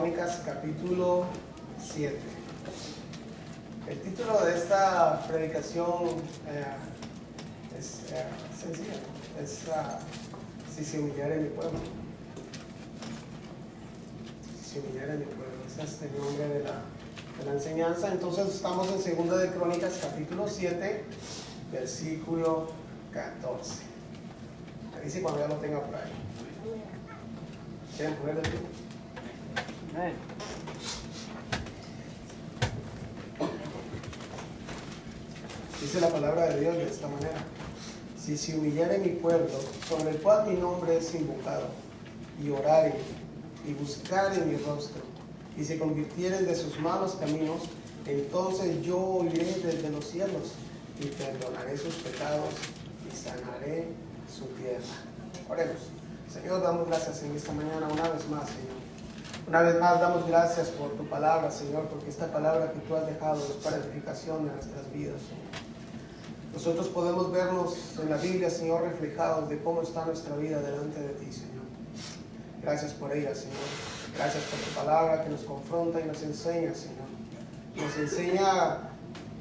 Crónicas, capítulo 7. El título de esta predicación es sencillo, es si se humillare mi pueblo. Si se humillare mi pueblo, ese es el nombre de la enseñanza. Entonces estamos en Segunda de Crónicas, capítulo 7, versículo 14. Me dice cuando ya lo tenga por ahí. ¿Quieren ponerle el título? Dice la palabra de Dios de esta manera: si se humillare mi pueblo, sobre el cual mi nombre es invocado, y oraren y buscaren mi rostro, y se convirtieren de sus malos caminos, entonces yo oiré desde los cielos y perdonaré sus pecados y sanaré su tierra. Oremos. Señor, damos gracias en esta mañana una vez más, Señor. Una vez más damos gracias por tu palabra, Señor, porque esta palabra que tú has dejado es para edificación de nuestras vidas, Señor. Nosotros podemos vernos en la Biblia, Señor, reflejados de cómo está nuestra vida delante de ti, Señor. Gracias por ella, Señor. Gracias por tu palabra que nos confronta y nos enseña, Señor. Nos enseña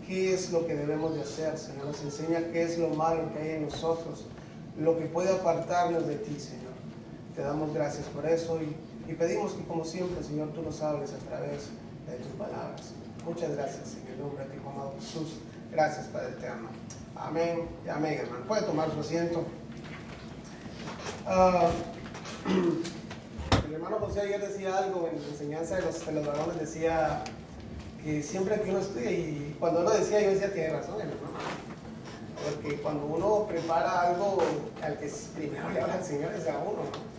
qué es lo que debemos de hacer, Señor. Nos enseña qué es lo malo que hay en nosotros, lo que puede apartarnos de ti, Señor. Te damos gracias por eso y pedimos que, como siempre, Señor, tú nos hables a través de tus palabras. Muchas gracias en el nombre de tu amado Jesús. Gracias, Padre eterno. Amén y amén, hermano. Puede tomar su asiento. El hermano José ayer decía algo en la enseñanza de los varones, decía que siempre que uno estudia, y cuando uno decía, yo decía, tiene razón, hermano. Porque cuando uno prepara algo, al que primero le habla al Señor es a uno, ¿no?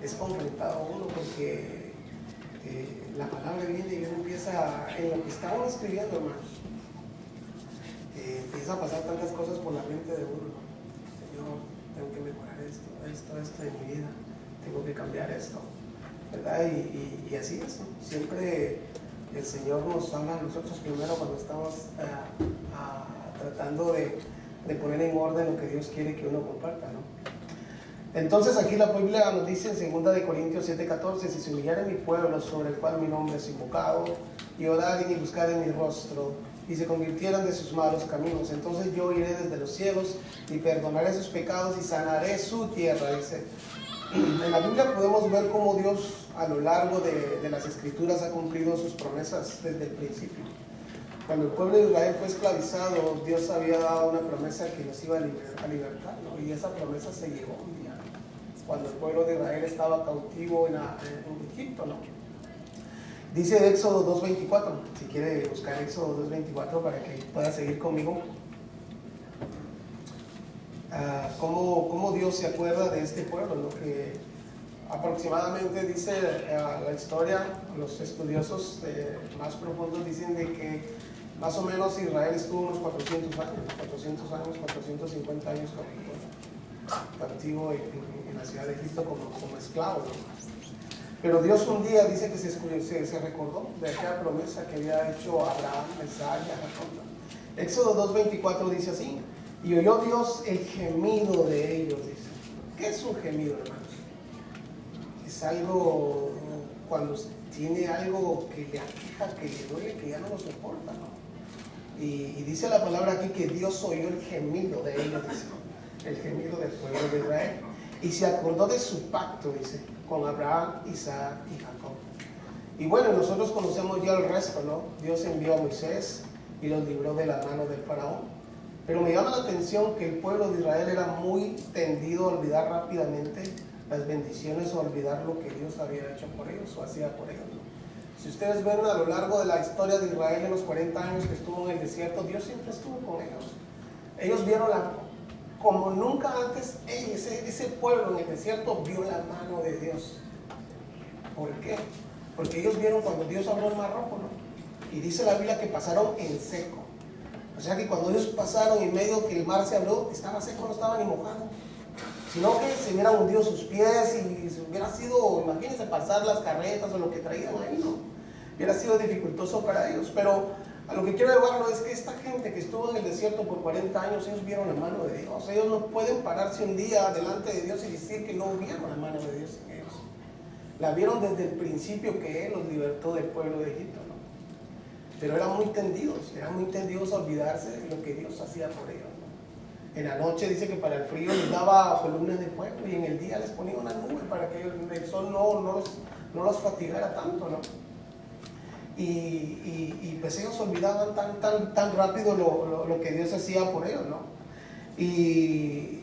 Es confrontado a uno, porque la palabra viene y uno empieza, en lo que está uno escribiendo, hermanos, empieza a pasar tantas cosas por la mente de uno, ¿no? Señor, tengo que mejorar esto de mi vida, tengo que cambiar esto, ¿verdad? Y así es, ¿no? Siempre el Señor nos habla a nosotros primero cuando estamos tratando de poner en orden lo que Dios quiere que uno comparta, ¿no? Entonces aquí la Biblia nos dice en 2 Corintios 7:14: si se humillare mi pueblo, sobre el cual mi nombre es invocado, y oraren y buscaren mi rostro, y se convirtieran de sus malos caminos, entonces yo iré desde los cielos y perdonaré sus pecados y sanaré su tierra. Dice, en la Biblia podemos ver cómo Dios a lo largo de las Escrituras ha cumplido sus promesas desde el principio. Cuando el pueblo de Israel fue esclavizado, Dios había dado una promesa que los iba a libertar, ¿no? Y esa promesa se llegó un día, cuando el pueblo de Israel estaba cautivo en Egipto, ¿no? Dice Éxodo 2:24, si quiere buscar Éxodo 2:24 para que pueda seguir conmigo. Cómo Dios se acuerda de este pueblo, ¿no? Que aproximadamente, dice la historia, los estudiosos más profundos dicen de que más o menos Israel estuvo unos 450 años cautivo en la ciudad de Egipto como esclavo, ¿no? Pero Dios un día dice que se recordó de aquella promesa que había hecho a Abraham, a Isaac y a Jacob, ¿no? Éxodo 2:24 dice así: y oyó Dios el gemido de ellos. Dice, ¿qué es un gemido, hermanos? Es algo cuando tiene algo que le aqueja, que le duele, que ya no lo soporta, ¿no? Y dice la palabra aquí que Dios oyó el gemido de ellos, dice, el gemido del pueblo de Israel, y se acordó de su pacto, dice, con Abraham, Isaac y Jacob. Y bueno, nosotros conocemos ya el resto, ¿no? Dios envió a Moisés y los libró de la mano del faraón. Pero me llama la atención que el pueblo de Israel era muy tendido a olvidar rápidamente las bendiciones o olvidar lo que Dios había hecho por ellos o hacía por ellos, ¿no? Si ustedes ven a lo largo de la historia de Israel, en los 40 años que estuvo en el desierto, Dios siempre estuvo con ellos. Ellos vieron como nunca antes, ese pueblo en el desierto vio la mano de Dios. ¿Por qué? Porque ellos vieron cuando Dios abrió el mar rojo, ¿no? Y dice la Biblia que pasaron en seco. O sea que cuando ellos pasaron en medio que el mar se abrió, estaba seco, no estaba ni mojado, sino que se hubieran hundido sus pies y se hubiera sido, imagínense, pasar las carretas o lo que traían ahí, ¿no? Hubiera sido dificultoso para ellos. Pero a lo que quiero llevarlo es que esta gente que estuvo en el desierto por 40 años, ellos vieron la mano de Dios. Ellos no pueden pararse un día delante de Dios y decir que no vieron la mano de Dios en ellos. La vieron desde el principio que Él los libertó del pueblo de Egipto, ¿no? Pero eran muy tendidos a olvidarse de lo que Dios hacía por ellos, ¿no? En la noche dice que para el frío les daba columnas de fuego y en el día les ponía una nube para que el sol no los fatigara tanto, ¿no? Y pues ellos olvidaban tan rápido lo que Dios hacía por ellos, ¿no? Y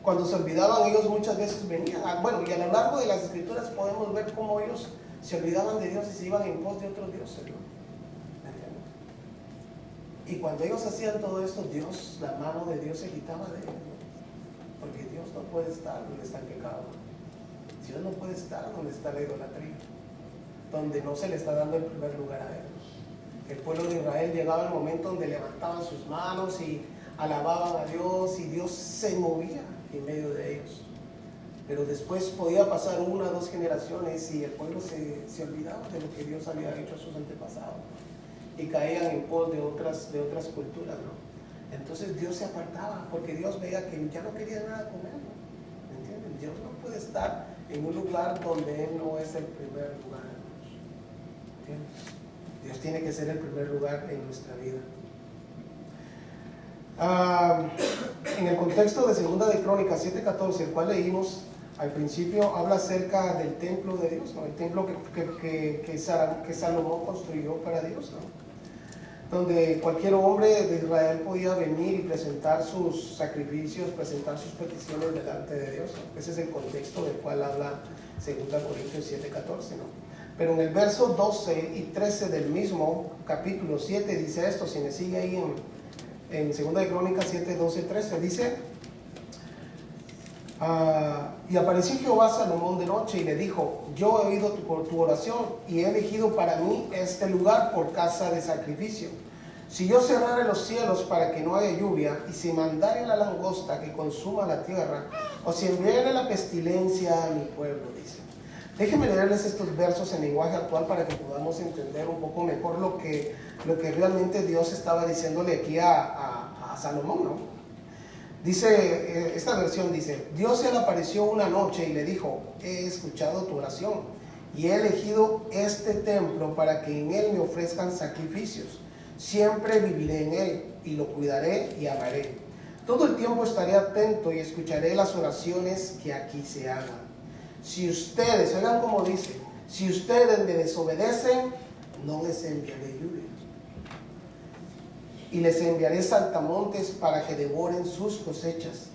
cuando se olvidaban ellos muchas veces venían, y a lo largo de las escrituras podemos ver cómo ellos se olvidaban de Dios y se iban en pos de otros dioses, ¿no? Y cuando ellos hacían todo esto, la mano de Dios se quitaba de ellos, ¿no? Porque Dios no puede estar donde está el pecado. Dios no puede estar donde está la idolatría, donde no se le está dando el primer lugar a ellos. El pueblo de Israel llegaba el momento donde levantaban sus manos y alababan a Dios y Dios se movía en medio de ellos. Pero después podía pasar 1 o 2 generaciones y el pueblo se olvidaba de lo que Dios había hecho a sus antepasados y caían en pos de otras culturas, ¿no? Entonces Dios se apartaba porque Dios veía que ya no quería nada con él, ¿no? ¿Entienden? Dios no puede estar en un lugar donde Él no es el primer lugar, ¿entienden? Dios tiene que ser el primer lugar en nuestra vida. En el contexto de 2 de Crónicas 7:14, el cual leímos al principio, habla acerca del templo de Dios, ¿no? El templo que Salomón construyó para Dios, ¿no? Donde cualquier hombre de Israel podía venir y presentar sus sacrificios, presentar sus peticiones delante de Dios, ¿no? Ese es el contexto del cual habla 2 Corintios 7:14, ¿no? Pero en el verso 12 y 13 del mismo capítulo 7 dice esto, si me sigue ahí en 2 de Crónicas 7, 12, 13, dice: y apareció Jehová a Salomón de noche y le dijo: yo he oído tu oración y he elegido para mí este lugar por casa de sacrificio. Si yo cerrare los cielos para que no haya lluvia, y si mandare la langosta que consuma la tierra, o si enviare la pestilencia a mi pueblo, dice. Déjenme leerles estos versos en lenguaje actual para que podamos entender un poco mejor lo que realmente Dios estaba diciéndole aquí a Salomón, ¿no? Dice, esta versión dice: Dios se le apareció una noche y le dijo: he escuchado tu oración y he elegido este templo para que en él me ofrezcan sacrificios. Siempre viviré en él y lo cuidaré y amaré. Todo el tiempo estaré atento y escucharé las oraciones que aquí se hagan. Si ustedes, oigan como dice, si ustedes me desobedecen, no les enviaré lluvia. Y les enviaré saltamontes para que devoren sus cosechas.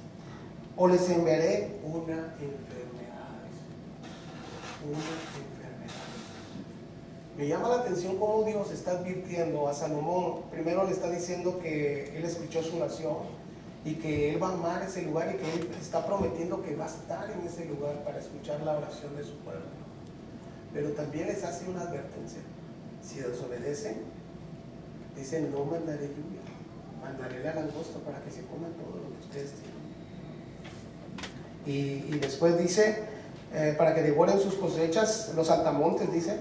O les enviaré una enfermedad. Me llama la atención cómo Dios está advirtiendo a Salomón. Primero le está diciendo que él escuchó su oración y que él va a amar ese lugar y que él está prometiendo que va a estar en ese lugar para escuchar la oración de su pueblo. Pero también les hace una advertencia: si desobedecen, dice, no mandaré lluvia, mandaré la langosta para que se coman todo lo que ustedes tienen. Y después dice, para que devoren sus cosechas, los saltamontes, dice,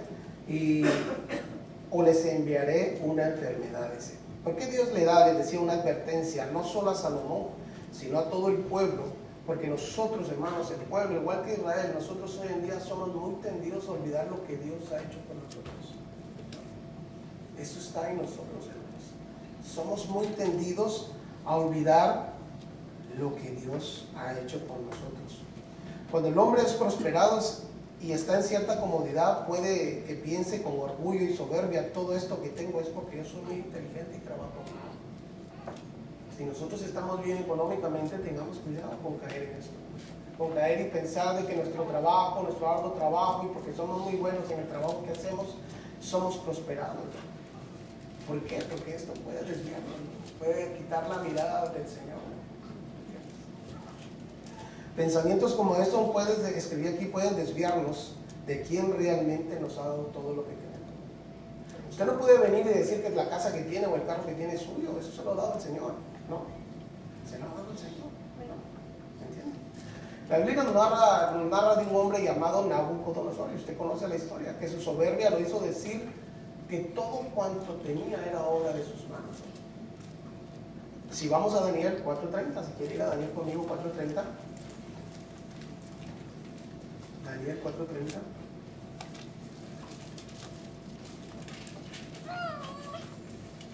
o les enviaré una enfermedad, dice. ¿Por qué Dios les decía una advertencia, no solo a Salomón, sino a todo el pueblo? Porque nosotros, hermanos, el pueblo, igual que Israel, nosotros hoy en día somos muy tendidos a olvidar lo que Dios ha hecho por nosotros. Eso está en nosotros, hermanos. Somos muy tendidos a olvidar lo que Dios ha hecho por nosotros. Cuando el hombre es prosperado y está en cierta comodidad, puede que piense con orgullo y soberbia: todo esto que tengo es porque yo soy muy inteligente y trabajo. Si nosotros estamos bien económicamente, tengamos cuidado con caer en esto, con caer y pensar de que nuestro trabajo, nuestro arduo trabajo, y porque somos muy buenos en el trabajo que hacemos, somos prosperados. ¿Por qué? Porque esto puede desviarnos, puede quitar la mirada del Señor. Pensamientos como estos, puedes escribir aquí, pueden desviarnos de quién realmente nos ha dado todo lo que tenemos. Usted no puede venir y decir que la casa que tiene o el carro que tiene es suyo. Eso se lo ha dado el Señor. No, se lo ha dado el Señor. ¿Me entiende? La Biblia nos narra de un hombre llamado Nabucodonosor, y usted conoce la historia, que su soberbia lo hizo decir que todo cuanto tenía era obra de sus manos. Si vamos a Daniel 4:30, si quiere ir a Daniel conmigo, 4:30. Daniel 4:30.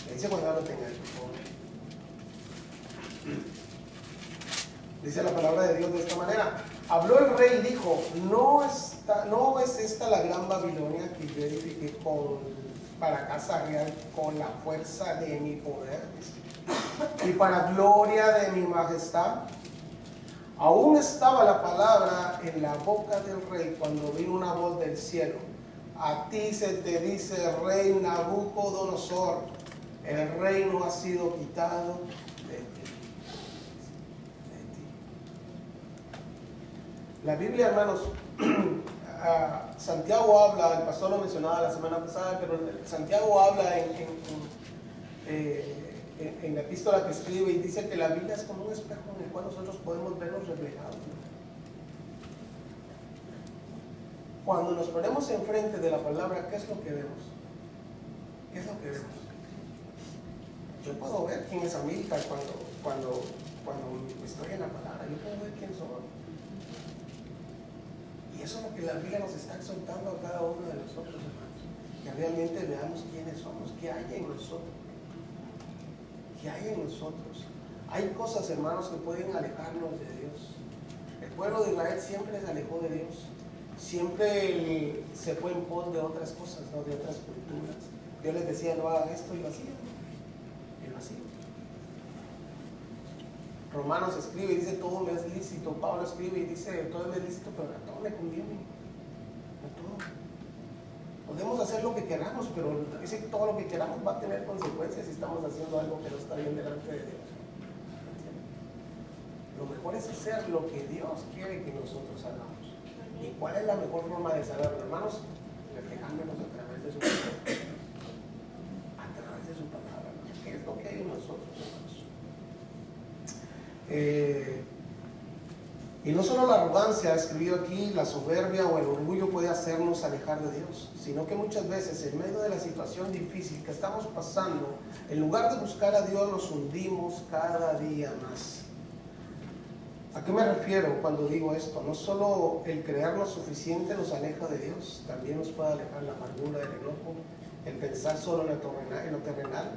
Le dice cuando ya lo tenga, por favor. Dice la palabra de Dios de esta manera. Habló el rey y dijo, no es esta la gran Babilonia que yo edifiqué para casa real con la fuerza de mi poder y para gloria de mi majestad. Aún estaba la palabra en la boca del rey cuando vino una voz del cielo. A ti se te dice, rey Nabucodonosor, el reino ha sido quitado de ti. La Biblia, hermanos, Santiago habla, el pastor lo mencionaba la semana pasada, pero Santiago habla en la epístola que escribe y dice que la Biblia es como un espejo en el cual nosotros podemos vernos reflejados, ¿no? Cuando nos ponemos enfrente de la palabra, ¿qué es lo que vemos? ¿Qué es lo que vemos? Yo puedo ver quién es Amílcar cuando estoy en la palabra, yo puedo ver quién soy. Y eso es lo que la Biblia nos está exhortando a cada uno de nosotros, hermanos. Que realmente veamos quiénes somos, qué hay en nosotros. ¿Qué hay en nosotros? Hay cosas, hermanos, que pueden alejarnos de Dios. El pueblo de Israel siempre se alejó de Dios. Siempre se fue en pos de otras cosas, ¿no? De otras culturas. Dios les decía, no hagan esto, y lo hacían. Y lo hacían. Romanos escribe y dice, todo me es lícito. Pablo escribe y dice, todo me es lícito, pero a todo me conviene. A todo. Podemos hacer lo que queramos, pero dice que todo lo que queramos va a tener consecuencias si estamos haciendo algo que no está bien delante de Dios. ¿Entienden? Lo mejor es hacer lo que Dios quiere que nosotros hagamos. ¿Y cuál es la mejor forma de saberlo, hermanos? Reflejándonos a través de su palabra. A través de su palabra, ¿no? ¿Qué es lo que hay en nosotros, hermanos? Y no solo la arrogancia, escribió aquí, la soberbia o el orgullo puede hacernos alejar de Dios, sino que muchas veces en medio de la situación difícil que estamos pasando, en lugar de buscar a Dios nos hundimos cada día más. ¿A qué me refiero cuando digo esto? No solo el creernos suficiente nos aleja de Dios, también nos puede alejar la amargura, el enojo, el pensar solo en lo terrenal,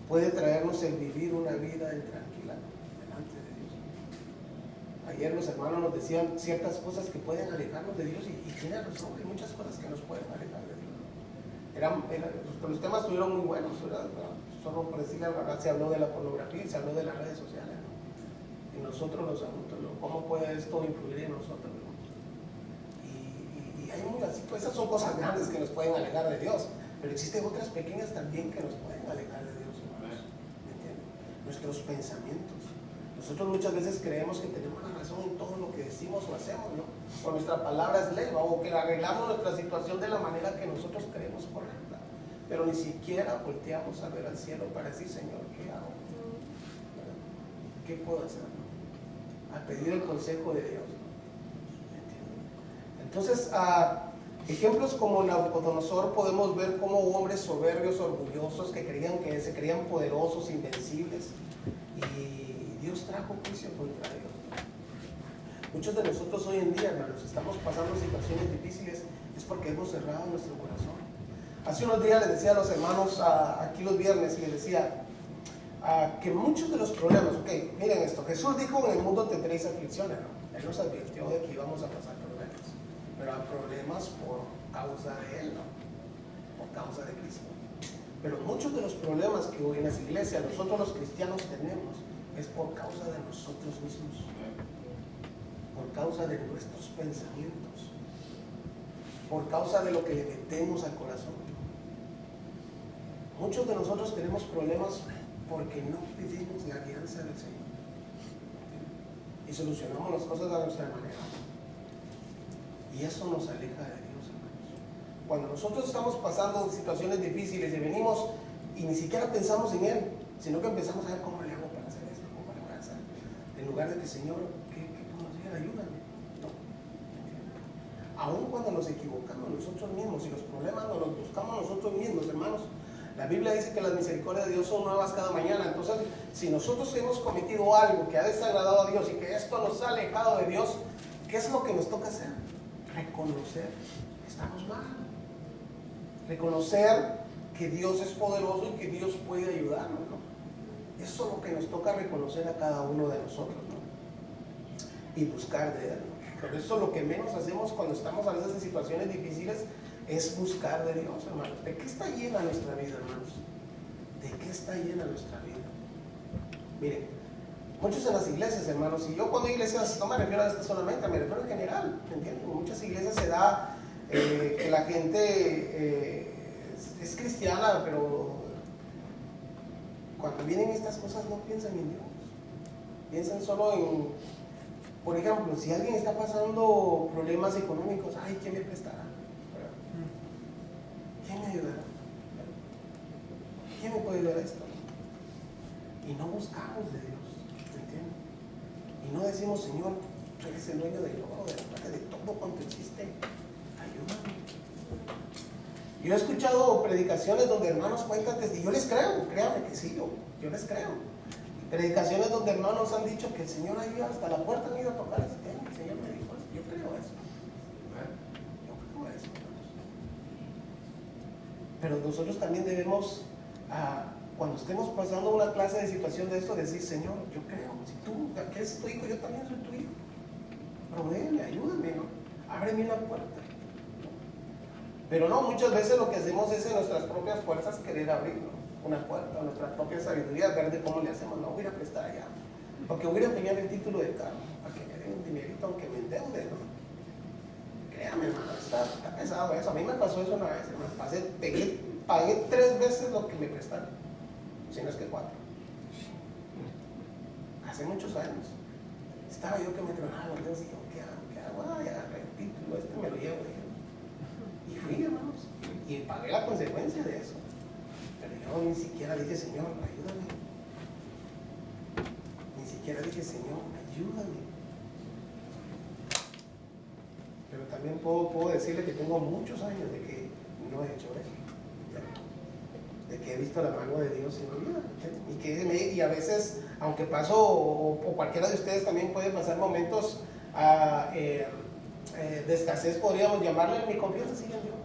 puede traernos el vivir una vida intranquila delante de Dios. Ayer los hermanos nos decían ciertas cosas que pueden alejarnos de Dios y tienen razón, hay muchas cosas que nos pueden alejar de Dios. Los temas estuvieron muy buenos, ¿verdad? Solo por decirle la verdad, se habló de la pornografía y se habló de las redes sociales, ¿no? Y nosotros los adultos, ¿no? ¿Cómo puede esto influir en nosotros, ¿no? Y hay así, pues esas son cosas grandes que nos pueden alejar de Dios, pero existen otras pequeñas también que nos pueden alejar de Dios, hermanos. ¿Me entienden? Nuestros pensamientos. Nosotros muchas veces creemos que tenemos la razón en todo lo que decimos o hacemos, ¿no? O nuestra palabra es ley, o que arreglamos nuestra situación de la manera que nosotros creemos correcta, pero ni siquiera volteamos a ver al cielo para decir, Señor, ¿qué hago? ¿Qué puedo hacer? A pedir el consejo de Dios. Entonces, ejemplos como Nabucodonosor podemos ver como hombres soberbios, orgullosos, que se creían poderosos, invencibles, y Dios trajo juicio contra ellos. Muchos de nosotros hoy en día, hermanos, estamos pasando situaciones difíciles, es porque hemos cerrado nuestro corazón. Hace unos días les decía a los hermanos, aquí los viernes, les decía que muchos de los problemas, miren esto, Jesús dijo, en el mundo tendréis aflicciones, ¿no? Él nos advirtió de que íbamos a pasar problemas, pero hay problemas por causa de Él, ¿no? Por causa de Cristo. Pero muchos de los problemas que hoy en las iglesias nosotros los cristianos tenemos es por causa de nosotros mismos, por causa de nuestros pensamientos, por causa de lo que le metemos al corazón. Muchos de nosotros tenemos problemas porque no pedimos la guianza del Señor y solucionamos las cosas a nuestra manera, y eso nos aleja de Dios, hermanos. Cuando nosotros estamos pasando situaciones difíciles y venimos y ni siquiera pensamos en Él, sino que empezamos a ver cómo le hago para hacer esto, cómo le voy a hacer, en lugar de que, Señor, ¿qué puedo hacer? Ayúdame. No. Aún cuando nos equivocamos nosotros mismos y los problemas nos los buscamos nosotros mismos, hermanos, la Biblia dice que las misericordias de Dios son nuevas cada mañana. Entonces, si nosotros hemos cometido algo que ha desagradado a Dios y que esto nos ha alejado de Dios, ¿qué es lo que nos toca hacer? Reconocer que estamos mal. Reconocer que Dios es poderoso y que Dios puede ayudarnos, ¿no? Eso es lo que nos toca reconocer a cada uno de nosotros, ¿no? Y buscar de Él, ¿no? Por eso lo que menos hacemos cuando estamos a veces en situaciones difíciles es buscar de Dios, hermanos. ¿De qué está llena nuestra vida, hermanos? ¿De qué está llena nuestra vida? Miren, muchos en las iglesias, hermanos, y yo cuando iglesias no me refiero a esto solamente, me refiero en general, ¿me entienden? En muchas iglesias se da que la gente es cristiana, pero cuando vienen estas cosas no piensan en Dios, piensan solo en, por ejemplo, si alguien está pasando problemas económicos, ay, ¿quién me prestará? ¿Quién me ayudará? ¿Quién me puede ayudar a esto? Y no buscamos de Dios, ¿me entienden? Y no decimos, Señor, tú eres el dueño del oro, de todo cuanto existe, ayúdame. Yo he escuchado predicaciones donde hermanos cuentan y yo les creo, créanme que sí, yo les creo. Predicaciones donde hermanos han dicho que el Señor ha ido hasta la puerta, han ido a tocar ese tema, el Señor me dijo eso, yo creo eso. Yo creo eso, hermanos. Pero nosotros también debemos, cuando estemos pasando una clase de situación de esto, decir, Señor, yo creo, si tú eres tu hijo, yo también soy tu hijo. Provéeme, ayúdame, ¿no? Ábreme una puerta. Pero no, muchas veces lo que hacemos es en nuestras propias fuerzas querer abrir, ¿no? Una puerta, nuestra propia sabiduría, ver de cómo le hacemos. No, voy a ir a prestar allá, porque voy a empeñar el título de carro, para que me den un dinerito aunque me endeude, ¿no? Créame, hermano, está pesado eso. A mí me pasó eso una vez, hermano. Pagué 3 veces lo que me prestaron, si no es que 4. Hace muchos años. Estaba yo que me tronaba los dedos y yo, ¿qué hago? Ya agarré el título, me lo llevo. Y fui, hermanos, y pagué la consecuencia de eso. Pero yo ni siquiera dije, Señor, ayúdame. Ni siquiera dije, Señor, ayúdame. Pero también puedo decirle que tengo muchos años de que no he hecho eso. De que he visto la mano de Dios en mi vida. Y a veces, aunque paso, o cualquiera de ustedes también puede pasar momentos de escasez, podríamos llamarle, mi confianza sigue en Dios.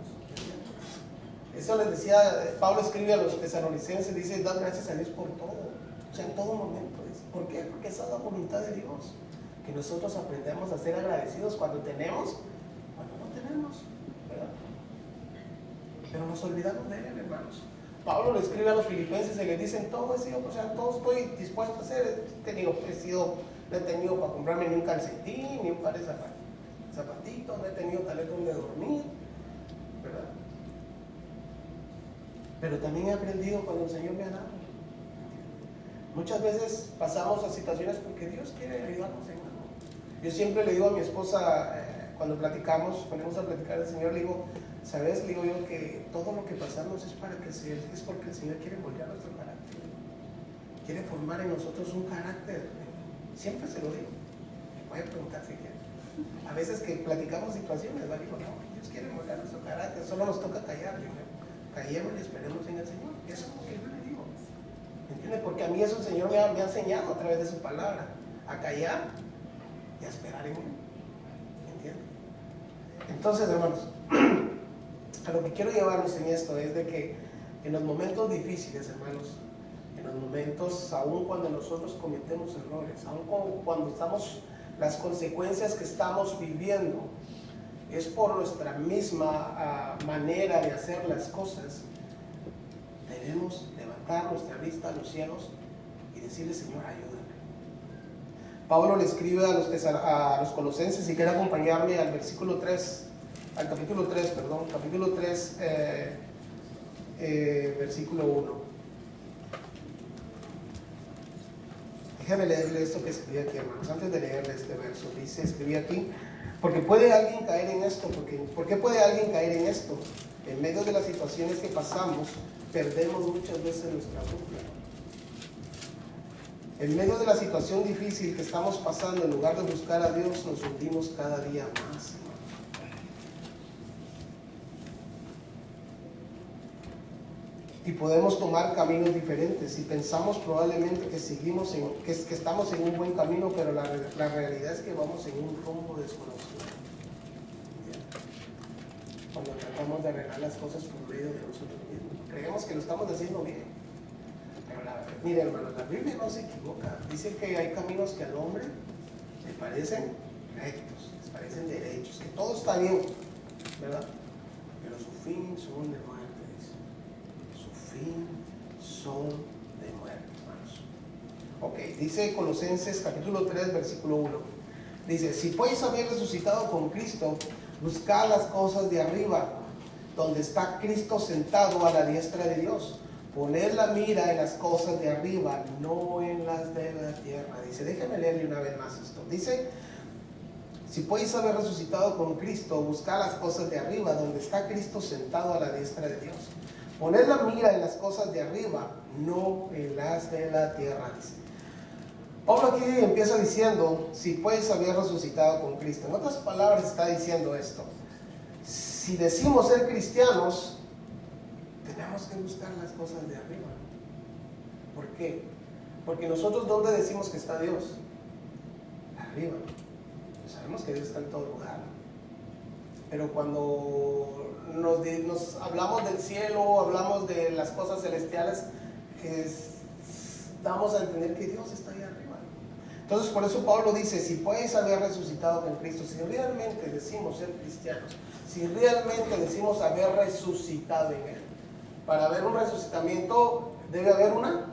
Eso les decía, Pablo escribe a los tesalonicenses, dice, da gracias a Dios por todo, o sea, en todo momento. ¿Por qué? Porque esa es la voluntad de Dios, que nosotros aprendamos a ser agradecidos cuando tenemos, cuando no tenemos, ¿verdad? Pero nos olvidamos de Él, hermanos. Pablo le escribe a los filipenses y le dicen, todo estoy dispuesto a hacer, no he tenido para comprarme ni un calcetín, ni un par de zapatitos, no he tenido tal vez donde dormir, ¿verdad? Pero también he aprendido cuando el Señor me ha dado. Muchas veces pasamos a situaciones porque Dios quiere ayudarnos, hermano. Yo siempre le digo a mi esposa, cuando ponemos a platicar del Señor, le digo, ¿sabes? Le digo yo que todo lo que pasamos es porque el Señor quiere moldear nuestro carácter. Quiere formar en nosotros un carácter. Siempre se lo digo. Me puede preguntar si quiere. A veces que platicamos situaciones, ¿vale? Digo, no, Dios quiere moldear nuestro carácter, solo nos toca callar, ¿no? Callemos y esperemos en el Señor. Eso es lo que yo le digo. ¿Me entiende? Porque a mí eso el Señor me ha enseñado a través de su palabra, a callar y a esperar en Él. ¿Me entiende? Entonces, hermanos, a lo que quiero llevarnos en esto es de que en los momentos difíciles, hermanos, en los momentos, aun cuando nosotros cometemos errores, aun cuando las consecuencias que estamos viviendo es por nuestra misma manera de hacer las cosas, debemos levantar nuestra vista a los cielos y decirle, Señor, ayúdame. Pablo le escribe a los colosenses, si quiere acompañarme al capítulo 3, versículo 1. Déjame leerle esto que escribí aquí, hermanos. Antes de leerle este verso, escribí aquí, porque puede alguien caer en esto. ¿Por qué puede alguien caer en esto? En medio de las situaciones que pasamos, perdemos muchas veces nuestra brújula. En medio de la situación difícil que estamos pasando, en lugar de buscar a Dios, nos hundimos cada día más. y podemos tomar caminos diferentes y pensamos probablemente que que estamos en un buen camino, pero la realidad es que vamos en un rumbo desconocido. Cuando tratamos de arreglar las cosas por medio de nosotros mismos, creemos que lo estamos haciendo bien, pero mire, hermanos, la Biblia no se equivoca. Dice que hay caminos que al hombre le parecen rectos, les parecen derechos, que todo está bien, ¿verdad? Pero su fin son de muerte, dice. Su fin son de muerte, hermanos. Ok, dice Colosenses capítulo 3, versículo 1. Dice, si pues habéis resucitado con Cristo, buscad las cosas de arriba, donde está Cristo sentado a la diestra de Dios. Poned la mira en las cosas de arriba, no en las de la tierra. Dice, déjame leerle una vez más esto. Dice, si podéis haber resucitado con Cristo, buscad las cosas de arriba, donde está Cristo sentado a la diestra de Dios. Poned la mira en las cosas de arriba, no en las de la tierra, dice. Pablo aquí empieza diciendo, si puedes haber resucitado con Cristo. En otras palabras está diciendo esto. Si decimos ser cristianos, tenemos que buscar las cosas de arriba. ¿Por qué? Porque nosotros, ¿dónde decimos que está Dios? Arriba. Sabemos que Dios está en todo lugar. Pero cuando nos hablamos del cielo, hablamos de las cosas celestiales, damos a entender que Dios está ahí arriba. Entonces, por eso Pablo dice, si puedes haber resucitado con Cristo, si realmente decimos ser cristianos, si realmente decimos haber resucitado en Él, para haber un resucitamiento debe haber una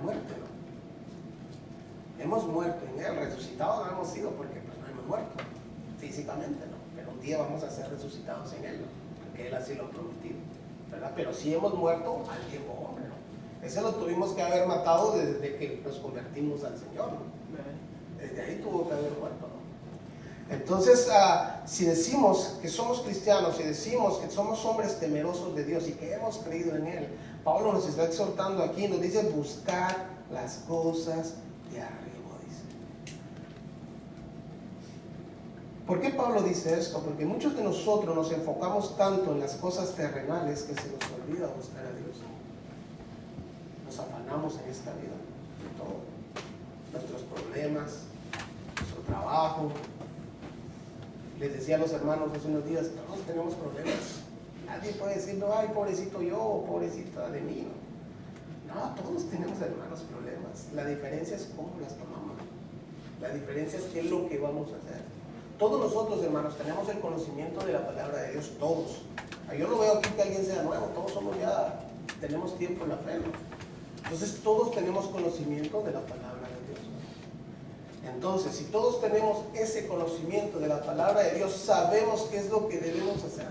muerte, ¿no? Hemos muerto en Él, resucitados no hemos sido porque pues, no hemos muerto físicamente, ¿no? Pero un día vamos a ser resucitados en Él, ¿no? Porque Él así lo ha prometido, ¿verdad? Pero sí hemos muerto al viejo hombre, ¿no? Ese lo tuvimos que haber matado desde que nos convertimos al Señor, ¿no? Desde ahí tuvo que haber muerto, ¿no? Entonces, si decimos que somos cristianos, si decimos que somos hombres temerosos de Dios y que hemos creído en Él, Pablo nos está exhortando aquí, nos dice buscar las cosas de arriba, dice. ¿Por qué Pablo dice esto? Porque muchos de nosotros nos enfocamos tanto en las cosas terrenales que se nos olvida buscar a Dios. Nos afanamos en esta vida de todo, nuestros problemas, nuestro trabajo. Les decía a los hermanos hace unos días, todos tenemos problemas. Nadie puede decir, no, ay, pobrecito yo, o pobrecita de mí. No, todos tenemos, hermanos, problemas. La diferencia es cómo las tomamos. La diferencia es qué es lo que vamos a hacer. Todos nosotros, hermanos, tenemos el conocimiento de la palabra de Dios, todos. Yo no veo aquí que alguien sea nuevo, todos somos ya, tenemos tiempo en la fe, ¿no? Entonces todos tenemos conocimiento de la palabra de Dios. Entonces, si todos tenemos ese conocimiento de la palabra de Dios, sabemos qué es lo que debemos hacer.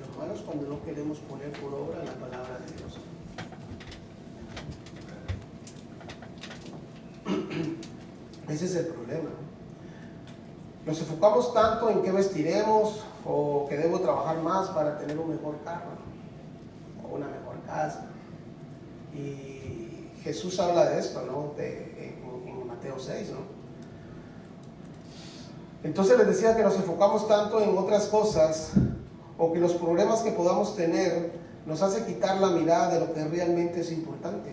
Lo malo es cuando no queremos poner por obra la palabra de Dios. Ese es el problema. Nos enfocamos tanto en qué vestiremos o que debo trabajar más para tener un mejor carro o una mejor casa. Y Jesús habla de esto, ¿no? En Mateo 6, ¿no? Entonces les decía que nos enfocamos tanto en otras cosas o que los problemas que podamos tener nos hace quitar la mirada de lo que realmente es importante.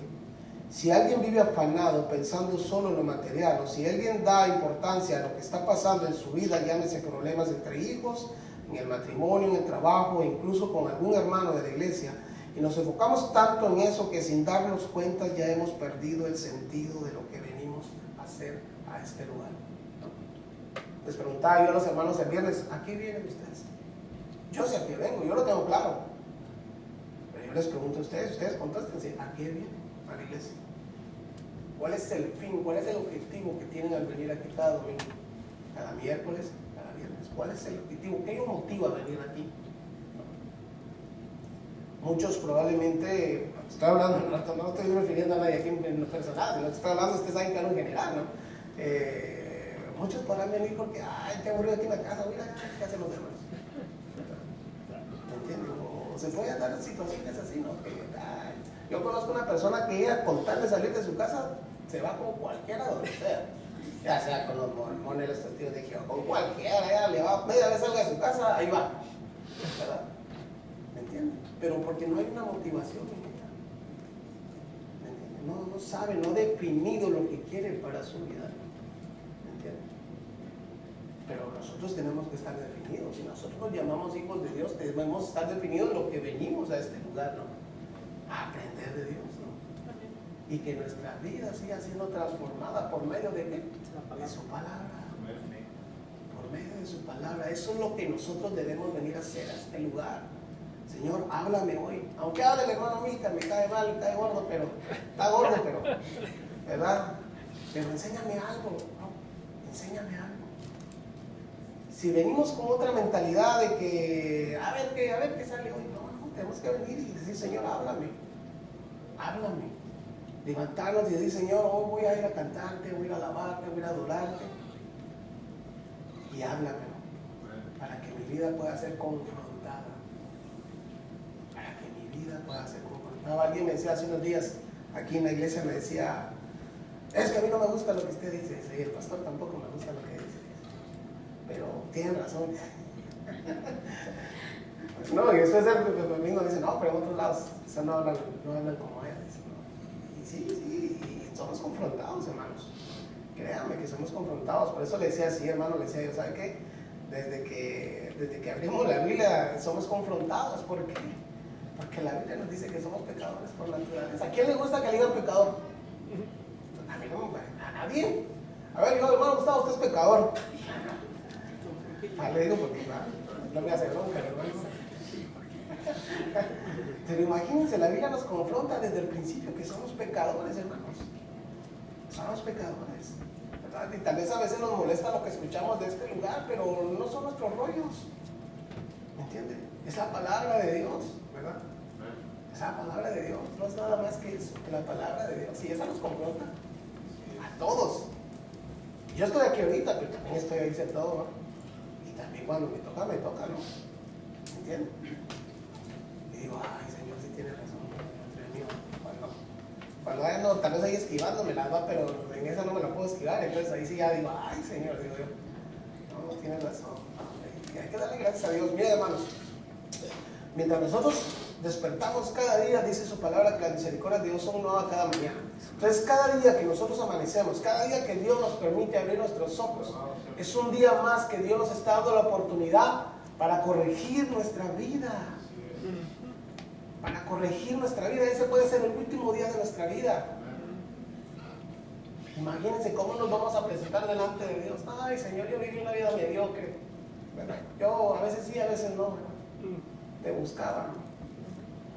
Si alguien vive afanado pensando solo en lo material, o si alguien da importancia a lo que está pasando en su vida, llámese problemas entre hijos, en el matrimonio, en el trabajo, incluso con algún hermano de la iglesia, y nos enfocamos tanto en eso que sin darnos cuenta ya hemos perdido el sentido de lo que venimos a hacer a este lugar. Les preguntaba yo a los hermanos el viernes, ¿a qué vienen ustedes? Yo sé a qué vengo, yo lo tengo claro. Pero yo les pregunto a ustedes contéstense, ¿a qué vienen a la iglesia? ¿Cuál es el fin, cuál es el objetivo que tienen al venir aquí cada domingo, cada miércoles, cada viernes? ¿Cuál es el objetivo? ¿Qué los motiva a venir aquí? Muchos probablemente, estoy hablando, no estoy refiriendo a nadie aquí en personal, lo que estoy hablando, ustedes saben que hablo en general, ¿no? Muchos podrán venir porque, ay, qué aburrido aquí en la casa, mira, ¿qué hacen los demás? ¿Me entiendes? O se pueden dar situaciones así, ¿no? Que, ay, yo conozco una persona que ella, con tal de salir de su casa, se va con cualquiera donde sea. Ya sea con los mormones, los testigos de Jehová, con cualquiera, ella le va, media vez salga de su casa, ahí va. ¿Verdad? ¿Me entiendes? pero porque no hay una motivación en ella. ¿Me entiende? No sabe, no ha definido lo que quiere para su vida. ¿Me entiende? Pero nosotros tenemos que estar definidos. Si nosotros nos llamamos hijos de Dios, debemos estar definidos lo que venimos a este lugar, ¿no? A aprender de Dios, ¿no? Y que nuestra vida siga siendo transformada por medio de ¿qué? De su palabra. Por medio de su palabra. Eso es lo que nosotros debemos venir a hacer a este lugar. Señor, háblame hoy. Aunque hable el hermano Mica, me cae mal, me cae gordo, pero está gordo, pero, ¿verdad? Pero enséñame algo, ¿no? Enséñame algo. Si venimos con otra mentalidad de que a ver qué sale hoy, no, tenemos que venir y decir, Señor, háblame. Levantarnos y decir, Señor, hoy voy a ir a cantarte, voy a ir a alabarte, voy a ir a adorarte. Y háblame, para que mi vida pueda ser confrontada. Para que mi vida pueda ser confrontada. Alguien me decía hace unos días, aquí en la iglesia me decía, es que a mí no me gusta lo que usted dice. Y el pastor tampoco me gusta lo que dice. Pero tienen razón. No, y después el domingo dice, no, pero en otros lados no hablan como ella. Dice, ¿no? Y sí, y somos confrontados, hermanos. Créanme que somos confrontados. Por eso le decía así, hermano, le decía yo, ¿sabe qué? Desde que abrimos la Biblia somos confrontados. ¿Por qué? Porque la Biblia nos dice que somos pecadores por naturaleza. ¿A quién le gusta que le digan pecador? A mí no, a nadie. A ver, yo, hermano Gustavo, usted es pecador. Le digo porque no me hace bronca, hermano. Pero imagínense, la Biblia nos confronta desde el principio que somos pecadores, hermanos. Somos pecadores, ¿verdad? Y tal vez a veces nos molesta lo que escuchamos de este lugar, pero no son nuestros rollos. ¿Me entienden? Es la palabra de Dios, ¿verdad? Es la palabra de Dios, no es nada más que eso, que la palabra de Dios. Y esa nos confronta a todos. Yo estoy aquí ahorita, pero también estoy ahí sentado, ¿no? También cuando me toca, ¿no? ¿Entiendes? Y digo, ay, Señor, sí tiene razón, Dios mío. Cuando ando, tal vez ahí esquivándome la va, pero en esa no me la puedo esquivar, entonces ahí sí ya digo, ay, Señor, digo yo, no, tienes razón. Y hay que darle gracias a Dios. Miren, hermanos, mientras nosotros despertamos cada día, dice su palabra que las misericordias de Dios son nuevas cada mañana. Entonces, cada día que nosotros amanecemos, cada día que Dios nos permite abrir nuestros ojos, es un día más que Dios nos está dando la oportunidad para corregir nuestra vida. Para corregir nuestra vida. Ese puede ser el último día de nuestra vida. Imagínense cómo nos vamos a presentar delante de Dios. Ay, Señor, yo viví una vida mediocre, ¿verdad? Yo a veces sí, a veces no, ¿verdad? Te buscaba,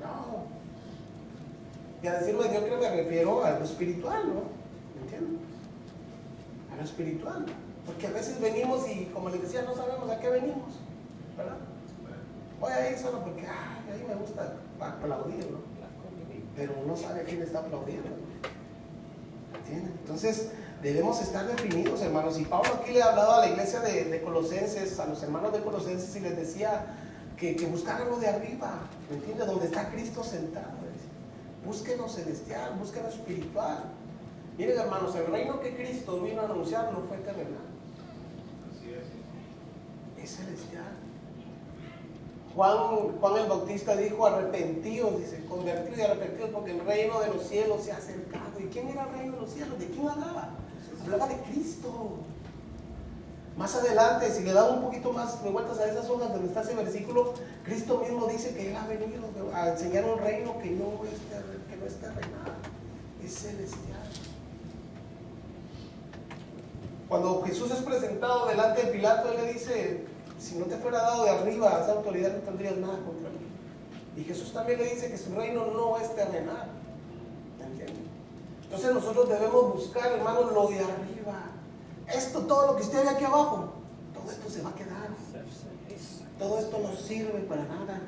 ¿no? Y a decir mediocre me refiero a lo espiritual, ¿no? ¿Me entienden? A lo espiritual. Porque a veces venimos y, como les decía, no sabemos a qué venimos, ¿verdad? Voy a ir solo porque, ahí me gusta aplaudir, ¿no? Pero no sabe a quién está aplaudiendo, ¿no? ¿Entienden? Entonces, debemos estar definidos, hermanos. Y Pablo aquí le ha hablado a la iglesia de Colosenses, a los hermanos de Colosenses, y les decía que buscaran lo de arriba, ¿me entiendes? Donde está Cristo sentado. Busquen lo celestial, busquen lo espiritual. Miren, hermanos, el reino que Cristo vino a anunciar no fue terrenal. Es celestial. Juan el Bautista dijo, arrepentidos, dice, convertidos y arrepentidos porque el reino de los cielos se ha acercado. ¿Y quién era el reino de los cielos? ¿De quién hablaba? Hablaba de Cristo. Más adelante, si le da un poquito más de vueltas a esas hojas donde está ese versículo, Cristo mismo dice que Él ha venido a enseñar un reino que no es terrenal, es celestial. Cuando Jesús es presentado delante de Pilato, Él le dice, si no te fuera dado de arriba esa autoridad, no tendrías nada contra mí. Y Jesús también le dice que su reino no es terrenal. ¿Me entienden? Entonces nosotros debemos buscar, hermanos, lo de arriba. Esto, todo lo que usted ve aquí abajo, todo esto se va a quedar. Todo esto no sirve para nada.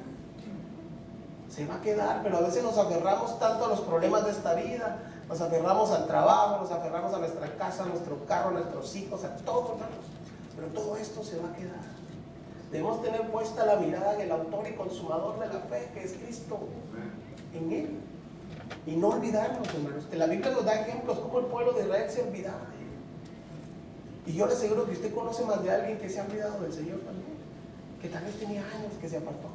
Se va a quedar, pero a veces nos aferramos tanto a los problemas de esta vida. Nos aferramos al trabajo, nos aferramos a nuestra casa, a nuestro carro, a nuestros hijos, a todo, hermanos. Pero todo esto se va a quedar. Debemos tener puesta la mirada en el autor y consumador de la fe, que es Cristo. En Él. Y no olvidarnos, hermanos, que la Biblia nos da ejemplos como el pueblo de Israel se olvidaba de Él. Y yo le aseguro que usted conoce más de alguien que se ha olvidado del Señor también, que tal vez tenía años que se apartó.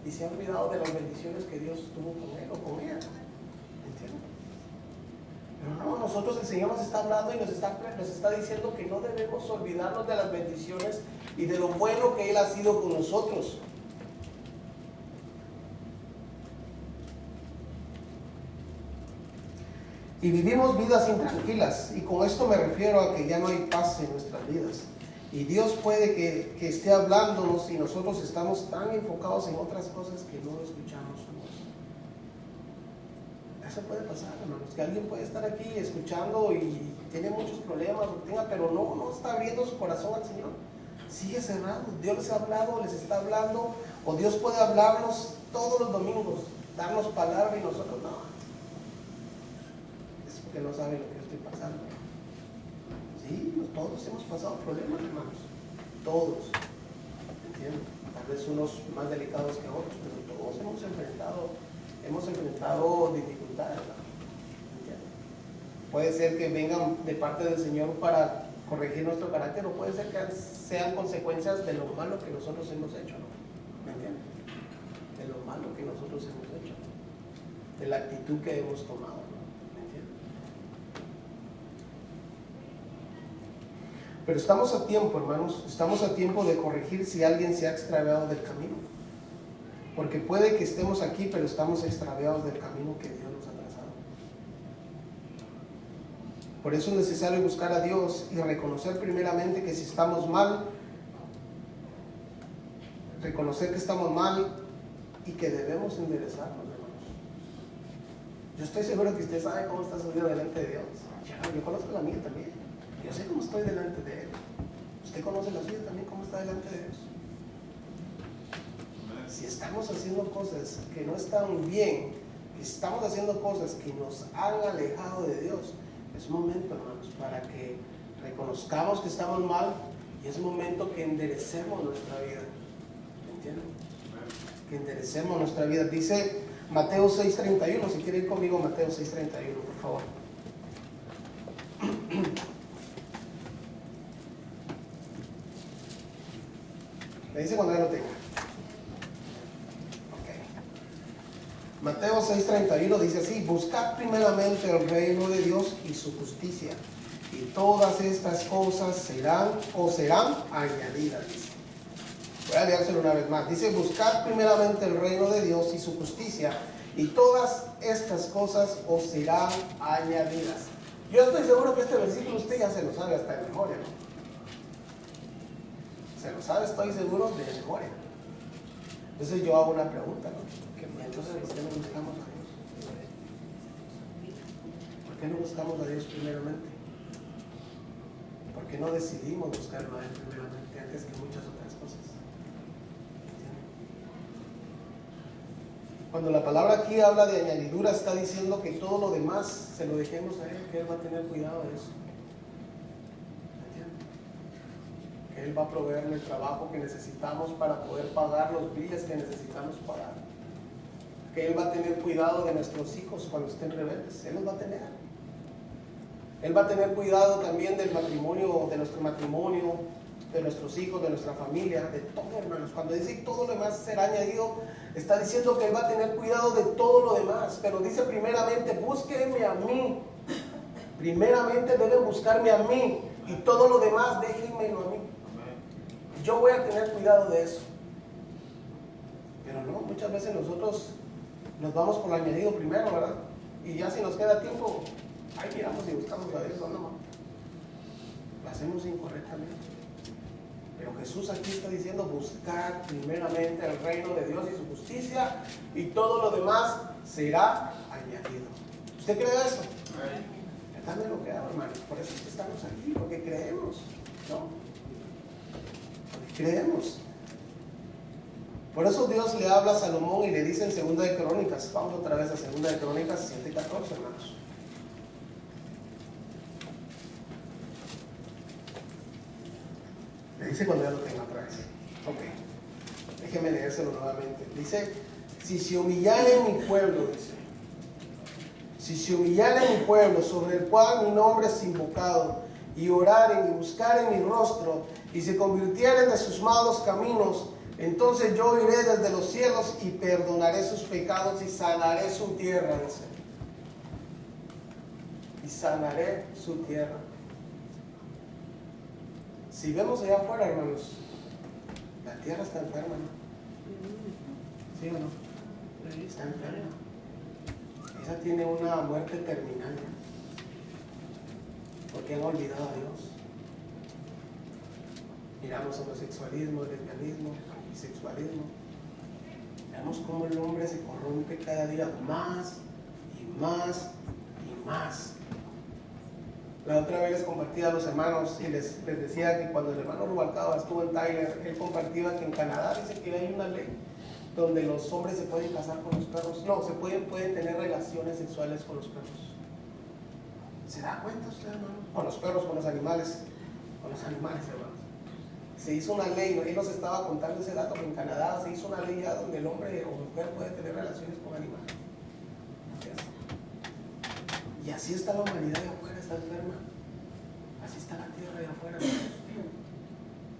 y se ha olvidado de las bendiciones que Dios tuvo con él o con ella. ¿Entiendes? Pero no, nosotros, el Señor nos está hablando y nos está diciendo que no debemos olvidarnos de las bendiciones y de lo bueno que Él ha sido con nosotros. Y vivimos vidas intranquilas, y con esto me refiero a que ya no hay paz en nuestras vidas. Y Dios puede que esté hablándonos y nosotros estamos tan enfocados en otras cosas que no escuchamos su voz. Eso puede pasar, hermanos, que alguien puede estar aquí escuchando y tiene muchos problemas, pero no está abriendo su corazón al Señor. Sigue cerrado. Dios les ha hablado, les está hablando, o Dios puede hablarnos todos los domingos, darnos palabra y nosotros no. Es porque no saben lo que estoy pasando. Sí, todos hemos pasado problemas, hermanos. Todos. ¿Entienden? Tal vez unos más delicados que otros, pero todos hemos enfrentado dificultades, ¿entienden? Puede ser que vengan de parte del Señor para corregir nuestro carácter, o puede ser que sean consecuencias de lo malo que nosotros hemos hecho, ¿no? ¿Me entienden? De lo malo que nosotros hemos hecho, de la actitud que hemos tomado, ¿no? ¿Me entienden? Pero estamos a tiempo, hermanos, estamos a tiempo de corregir si alguien se ha extraviado del camino. Porque puede que estemos aquí, pero estamos extraviados del camino que Dios nos ha trazado. Por eso es necesario buscar a Dios y reconocer primeramente que si estamos mal, reconocer que estamos mal y que debemos enderezarnos, hermanos. Yo estoy seguro que usted sabe cómo está su vida delante de Dios. Yo conozco la mía también. Yo sé cómo estoy delante de Él. Usted conoce la suya también, cómo está delante de Dios. Si estamos haciendo cosas que no están bien, si estamos haciendo cosas que nos han alejado de Dios, es momento, hermanos, para que reconozcamos que estamos mal y es momento que enderecemos nuestra vida. ¿Entienden? Que enderecemos nuestra vida. Dice Mateo 6:31, si quiere ir conmigo a Mateo 6:31, por favor. Me dice cuando ya lo tenga. Mateo 6:31 dice así: buscad primeramente el reino de Dios y su justicia, y todas estas cosas serán añadidas. Dice. Voy a leérselo una vez más. Dice: buscad primeramente el reino de Dios y su justicia, y todas estas cosas os serán añadidas. Yo estoy seguro que este versículo usted ya se lo sabe hasta de memoria, ¿no? Se lo sabe, estoy seguro, de memoria. Entonces yo hago una pregunta, ¿no? Entonces, ¿por qué no buscamos a Dios? ¿Por qué no buscamos a Dios primeramente? ¿Por qué no decidimos buscarlo a Él primeramente antes que muchas otras cosas? Cuando la palabra aquí habla de añadidura, está diciendo que todo lo demás se lo dejemos a Él, que Él va a tener cuidado de eso. Que Él va a proveerle el trabajo que necesitamos para poder pagar los biles que necesitamos pagar. Que Él va a tener cuidado de nuestros hijos cuando estén rebeldes. Él los va a tener. Él va a tener cuidado también del matrimonio, de nuestro matrimonio, de nuestros hijos, de nuestra familia, de todo, hermanos. Cuando dice todo lo demás será añadido, está diciendo que Él va a tener cuidado de todo lo demás. Pero dice primeramente: búsquenme a mí. Primeramente deben buscarme a mí, y todo lo demás déjenmelo a mí. Yo voy a tener cuidado de eso. Pero no, muchas veces nosotros nos vamos por lo añadido primero, ¿verdad? Y ya si nos queda tiempo, ahí miramos y buscamos a Dios, ¿o no? Lo hacemos incorrectamente. Pero Jesús aquí está diciendo: buscar primeramente el reino de Dios y su justicia, y todo lo demás será añadido. ¿Usted cree eso? Yo también lo creo, hermanos. Por eso es que estamos aquí, porque creemos, ¿no? Porque creemos. Por eso Dios le habla a Salomón y le dice en 2 de Crónicas, vamos otra vez a 2 de Crónicas 7:14, hermanos. Le dice cuando ya lo tenga otra vez. Ok, déjeme leérselo nuevamente. Dice: si se humillare mi pueblo, dice, si se humillare mi pueblo, sobre el cual mi nombre es invocado, y oraren y buscaren mi rostro, y se convirtieren de sus malos caminos, Entonces yo iré desde los cielos y perdonaré sus pecados y sanaré su tierra, dice. Y sanaré su tierra. Si vemos allá afuera, hermanos, la tierra está enferma, ¿no? ¿Sí o no? Está enferma. Esa tiene una muerte terminal, ¿no? Porque han olvidado a Dios. Miramos homosexualismo, lesbianismo, bisexualismo. Vemos cómo el hombre se corrompe cada día más y más y más. La otra vez les compartía a los hermanos y les decía que cuando el hermano Rubalcaba estuvo en Tyler, él compartía que en Canadá dice que hay una ley donde los hombres se pueden casar con los perros. No, pueden tener relaciones sexuales con los perros. ¿Se da cuenta usted, hermano? Con los perros, con los animales. Con los animales, hermanos. Se hizo una ley, él nos estaba contando ese dato, que en Canadá se hizo una ley ya donde el hombre o mujer puede tener relaciones con animales. Y así está la humanidad de afuera, está enferma. Así está la tierra de afuera, hermanos.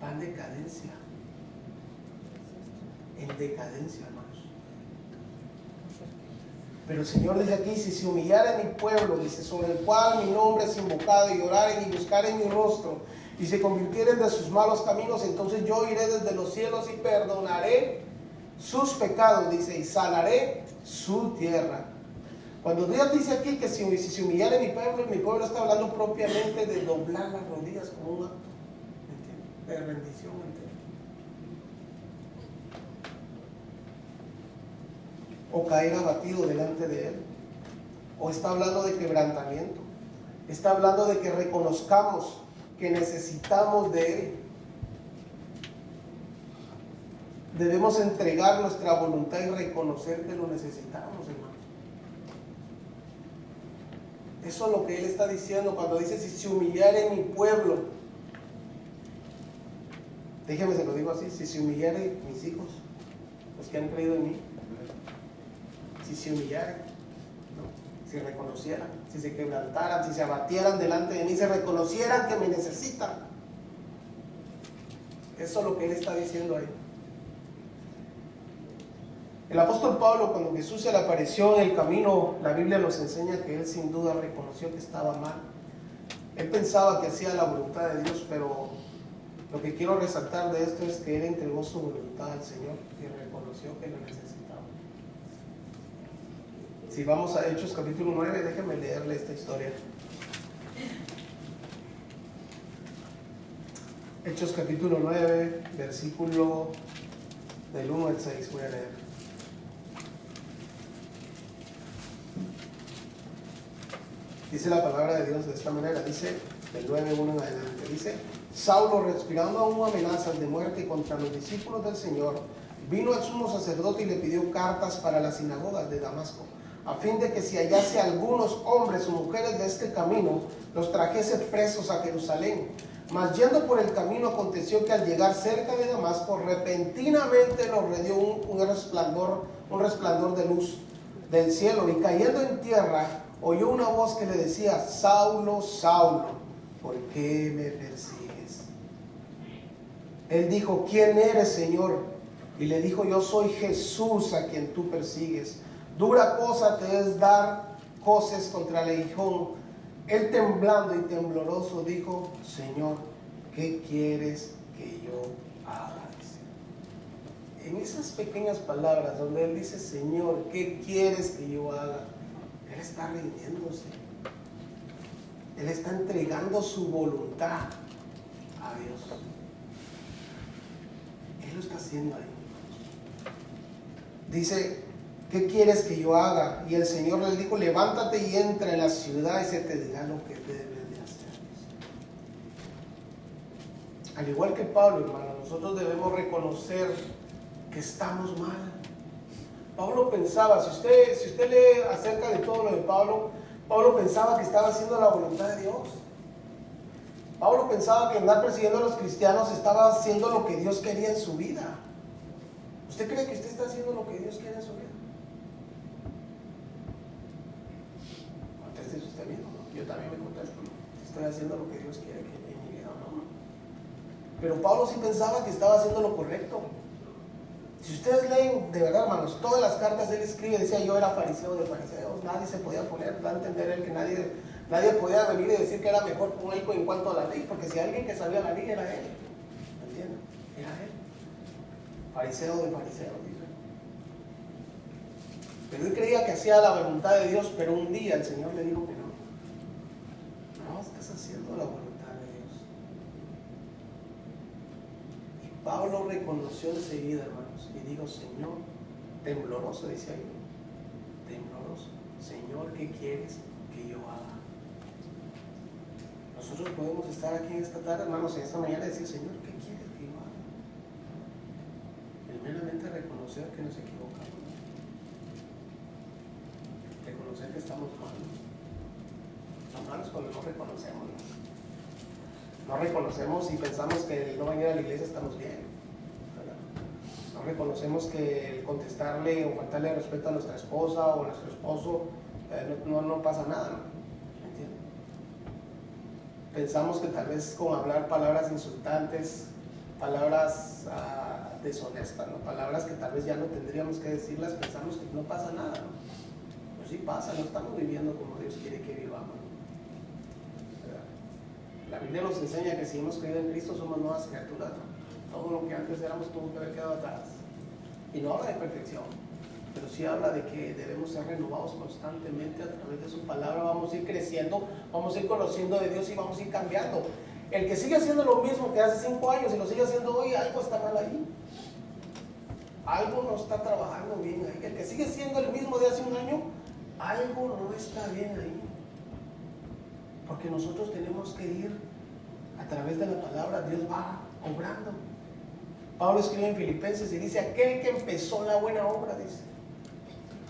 Va en decadencia. En decadencia, hermanos. Pero el Señor dice aquí: si se humillara mi pueblo, dice, sobre el cual mi nombre es invocado, y oraren y buscaren mi rostro, y se convirtieren de sus malos caminos, entonces yo iré desde los cielos y perdonaré sus pecados, dice, y sanaré su tierra. Cuando Dios dice aquí que si se humillara mi pueblo está hablando propiamente de doblar las rodillas como un acto de rendición, ¿entiendes? O caer abatido delante de Él. O está hablando de quebrantamiento. Está hablando de que reconozcamos que necesitamos de Él. Debemos entregar nuestra voluntad y reconocer que lo necesitamos, hermanos. Eso es lo que Él está diciendo cuando dice: si se humillare mi pueblo. Déjeme se lo digo así: si se humillare mis hijos, los que han creído en mí, si se humillaran, ¿no? Si reconocieran, si se quebrantaran, si se abatieran delante de mí, se reconocieran que me necesitan. Eso es lo que Él está diciendo ahí. El apóstol Pablo, cuando Jesús se le apareció en el camino, la Biblia nos enseña que él sin duda reconoció que estaba mal. Él pensaba que hacía la voluntad de Dios, pero lo que quiero resaltar de esto es que él entregó su voluntad al Señor y reconoció que lo necesitaba. Si vamos a Hechos capítulo 9, déjenme leerle esta historia. Hechos capítulo 9, versículo del 1 al 6, voy a leer. Dice la palabra de Dios de esta manera, dice, del 9:1 en adelante, dice: Saulo, respirando aún amenazas de muerte contra los discípulos del Señor, vino al sumo sacerdote y le pidió cartas para las sinagogas de Damasco, a fin de que si hallase algunos hombres o mujeres de este camino, los trajese presos a Jerusalén. Mas yendo por el camino, aconteció que al llegar cerca de Damasco, repentinamente lo rodeó un resplandor de luz del cielo, y cayendo en tierra, oyó una voz que le decía: Saulo, Saulo, ¿por qué me persigues? Él dijo: ¿quién eres, Señor? Y le dijo: yo soy Jesús a quien tú persigues. Dura cosa te es dar coces contra el aguijón. Él, temblando y tembloroso, dijo: Señor, ¿qué quieres que yo haga? En esas pequeñas palabras donde él dice: Señor, ¿qué quieres que yo haga? Él está rindiéndose. Él está entregando su voluntad a Dios. Él lo está haciendo ahí. Dice: ¿qué quieres que yo haga? Y el Señor le dijo: levántate y entra en la ciudad y se te dirá lo que debes de hacer. Al igual que Pablo, hermano, nosotros debemos reconocer que estamos mal. Pablo pensaba, si usted lee acerca de todo lo de Pablo, Pablo pensaba que estaba haciendo la voluntad de Dios. Pablo pensaba que andar persiguiendo a los cristianos estaba haciendo lo que Dios quería en su vida. ¿Usted cree que usted está haciendo lo que Dios quiere en su vida? Conteste usted mismo, ¿no? Yo también me contesto, ¿no? Estoy haciendo lo que Dios quiere que en mi vida, ¿no? Pero Pablo sí pensaba que estaba haciendo lo correcto. Si ustedes leen, de verdad, hermanos, todas las cartas él escribe, decía yo era fariseo de fariseos, nadie se podía poner, da a entender él que nadie podía venir y decir que era mejor con él en cuanto a la ley, porque si alguien que sabía la ley era él, ¿me entienden? Era él, fariseo de fariseos, dice. Pero él creía que hacía la voluntad de Dios, pero un día el Señor le dijo que no estás haciendo la voluntad de Dios. Y Pablo reconoció enseguida, hermanos, y dijo, Señor, tembloroso, dice ahí, tembloroso, Señor, ¿qué quieres que yo haga? Nosotros podemos estar aquí en esta tarde, hermanos, en esta mañana y decir, Señor, ¿qué quieres que yo haga? Primeramente reconocer que nos equivocamos, reconocer que estamos malos. Son malos cuando no reconocemos, no reconocemos y pensamos que el no venir a la iglesia estamos bien. No reconocemos que el contestarle o faltarle respeto a nuestra esposa o a nuestro esposo no pasa nada, ¿me entiendes? Pensamos que tal vez con hablar palabras insultantes, palabras deshonestas, ¿no? Palabras que tal vez ya no tendríamos que decirlas, pensamos que no pasa nada, ¿no? Pues sí pasa, no estamos viviendo como Dios quiere que vivamos, ¿no? La Biblia nos enseña que si hemos creído en Cristo somos nuevas criaturas, ¿no? Todo lo que antes éramos tuvo que haber quedado atrás. Y no habla de perfección, pero sí habla de que debemos ser renovados constantemente a través de su palabra. Vamos a ir creciendo, vamos a ir conociendo de Dios y vamos a ir cambiando. El que sigue haciendo lo mismo que hace 5 años y lo sigue haciendo hoy, algo está mal ahí. Algo no está trabajando bien ahí. El que sigue siendo el mismo de hace un año, algo no está bien ahí. Porque nosotros tenemos que ir a través de la palabra, Dios va obrando. Pablo escribe en Filipenses y dice, aquel que empezó la buena obra, dice,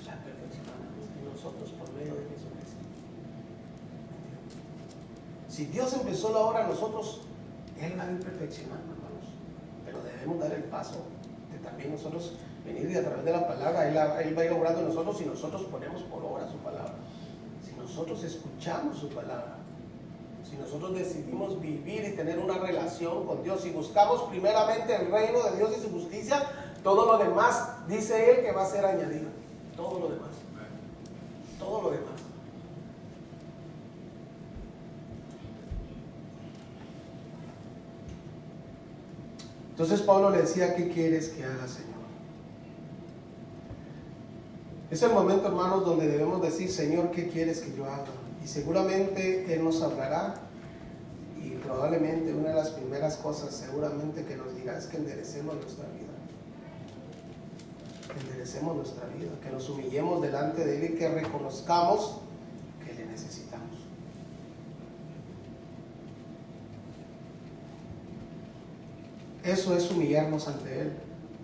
la perfeccionará en nosotros por medio de Jesucristo. Si Dios empezó la obra en nosotros, Él la va a ir perfeccionando, hermanos. Pero debemos dar el paso de también nosotros venir y a través de la palabra, Él va a ir obrando en nosotros si nosotros ponemos por obra su palabra. Si nosotros escuchamos su palabra. Si nosotros decidimos vivir y tener una relación con Dios y buscamos primeramente el reino de Dios y su justicia, todo lo demás, dice Él, que va a ser añadido. Todo lo demás. Todo lo demás. Entonces Pablo le decía, ¿qué quieres que haga, Señor? Es el momento, hermanos, donde debemos decir, Señor, ¿qué quieres que yo haga? Y seguramente Él nos hablará y probablemente una de las primeras cosas seguramente que nos dirá es que enderecemos nuestra vida. Enderecemos nuestra vida, que nos humillemos delante de Él y que reconozcamos que le necesitamos. Eso es humillarnos ante Él.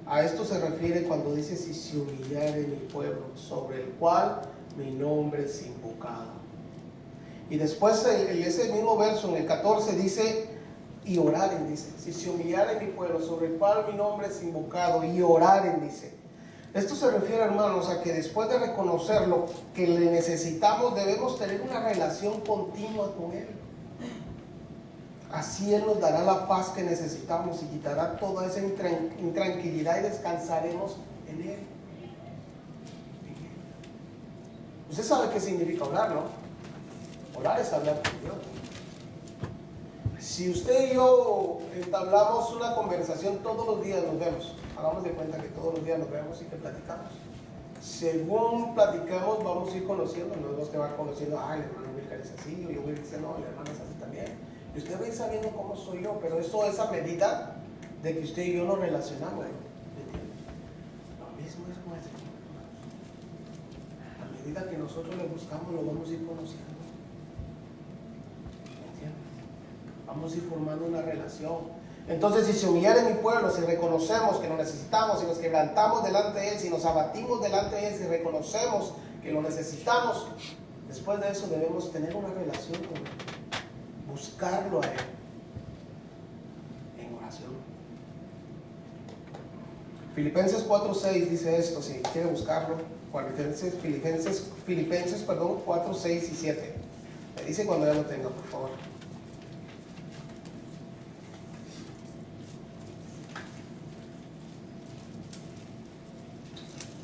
A esto se refiere cuando dice, si se humillare mi pueblo, sobre el cual mi nombre es invocado. Y después ese mismo verso en el 14 dice, y oraren, dice, si se humillare mi pueblo, sobre el cual mi nombre es invocado, y oraren, dice. Esto se refiere, hermanos, a que después de reconocer lo que le necesitamos, debemos tener una relación continua con Él. Así Él nos dará la paz que necesitamos y quitará toda esa intranquilidad y descansaremos en Él. Usted sabe qué significa orar, ¿no? Orar es hablar con Dios. Si usted y yo entablamos una conversación todos los días, nos vemos. Hagamos de cuenta que todos los días nos vemos y que platicamos. Según platicamos, vamos a ir conociendo. No es que va conociendo, el hermano Milcar es así, o yo voy a decir, no, el hermano es así también. Y usted va a ir sabiendo cómo soy yo, pero eso es a medida de que usted y yo nos relacionamos. Lo mismo es con el Señor. A medida que nosotros le buscamos, lo vamos a ir conociendo. Vamos a ir formando una relación. Entonces, si se humillare mi pueblo, si reconocemos que lo necesitamos, si nos quebrantamos delante de Él, si nos abatimos delante de Él, si reconocemos que lo necesitamos, después de eso debemos tener una relación con Él, buscarlo a Él en oración. Filipenses 4:6 dice esto, si quiere buscarlo. Filipenses 4, 6 y 7. Me dice cuando ya lo tenga, por favor.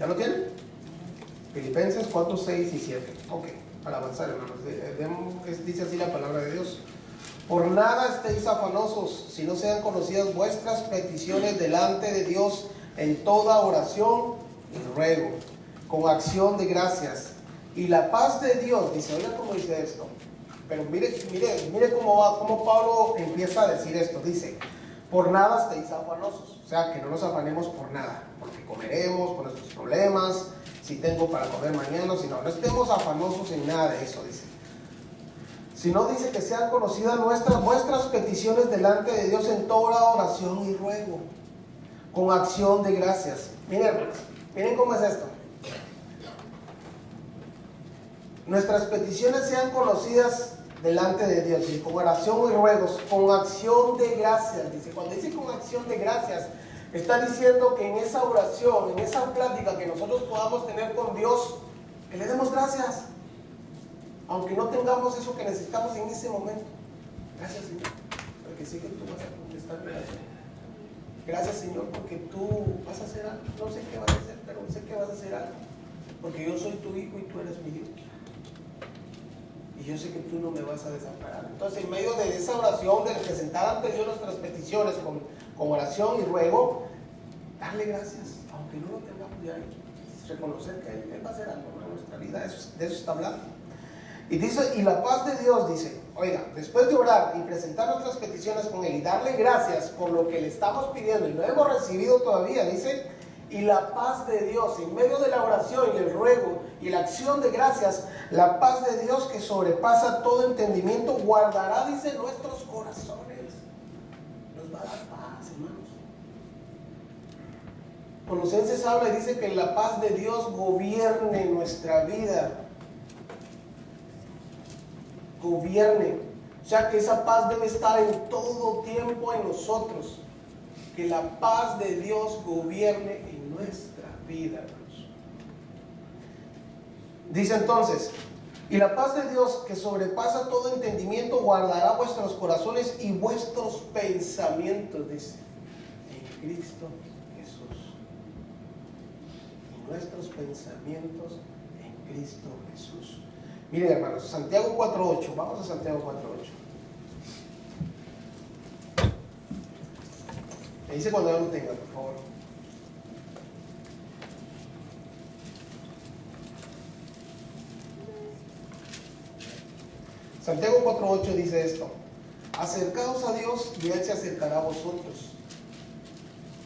¿Ya lo tienen? Filipenses 4, 6 y 7. Ok, para avanzar, hermanos. Dice así la palabra de Dios. Por nada estéis afanosos, si no sean conocidas vuestras peticiones delante de Dios en toda oración y ruego, con acción de gracias. Y la paz de Dios, dice, oiga cómo dice esto. Pero mire cómo Pablo empieza a decir esto. Dice, por nada estéis afanosos. O sea, que no nos afanemos por nada. Porque comeremos, por nuestros problemas, si tengo para comer mañana, si no estemos afanosos en nada de eso, dice. Sino dice que sean conocidas vuestras peticiones delante de Dios en toda oración y ruego, con acción de gracias. Miren cómo es esto. Nuestras peticiones sean conocidas delante de Dios, y con oración y ruegos, con acción de gracias. Dice, cuando dice con acción de gracias, está diciendo que en esa oración, en esa plática que nosotros podamos tener con Dios, que le demos gracias. Aunque no tengamos eso que necesitamos en ese momento. Gracias, Señor, porque sé que tú vas a contestar mi oración. Gracias, Señor, porque tú vas a hacer algo. No sé qué vas a hacer, pero sé que vas a hacer algo. Porque yo soy tu hijo y tú eres mi Dios. Y yo sé que tú no me vas a desamparar. Entonces, en medio de esa oración, de presentar ante Dios nuestras peticiones con oración y ruego, darle gracias, aunque no lo tengamos ya hecho. Reconocer que Él va a hacer algo en nuestra vida. De eso está hablando. Y dice, y la paz de Dios, dice, oiga, después de orar y presentar nuestras peticiones con Él y darle gracias por lo que le estamos pidiendo y no hemos recibido todavía, dice, y la paz de Dios, en medio de la oración y el ruego y la acción de gracias, la paz de Dios que sobrepasa todo entendimiento, guardará, dice, nuestros corazones. Nos va a dar paz, hermanos. Colosenses habla y dice que la paz de Dios gobierne nuestra vida. Gobierne, o sea que esa paz debe estar en todo tiempo en nosotros, que la paz de Dios gobierne en nuestra vida, hermanos. Dice entonces, y la paz de Dios que sobrepasa todo entendimiento guardará vuestros corazones y vuestros pensamientos, dice, en Cristo Jesús. Y nuestros pensamientos en Cristo Jesús. Miren, hermanos, Santiago 4.8. Vamos a Santiago 4.8. Me dice cuando ya lo tenga, por favor. Santiago 4.8 dice esto: acercaos a Dios y Él se acercará a vosotros.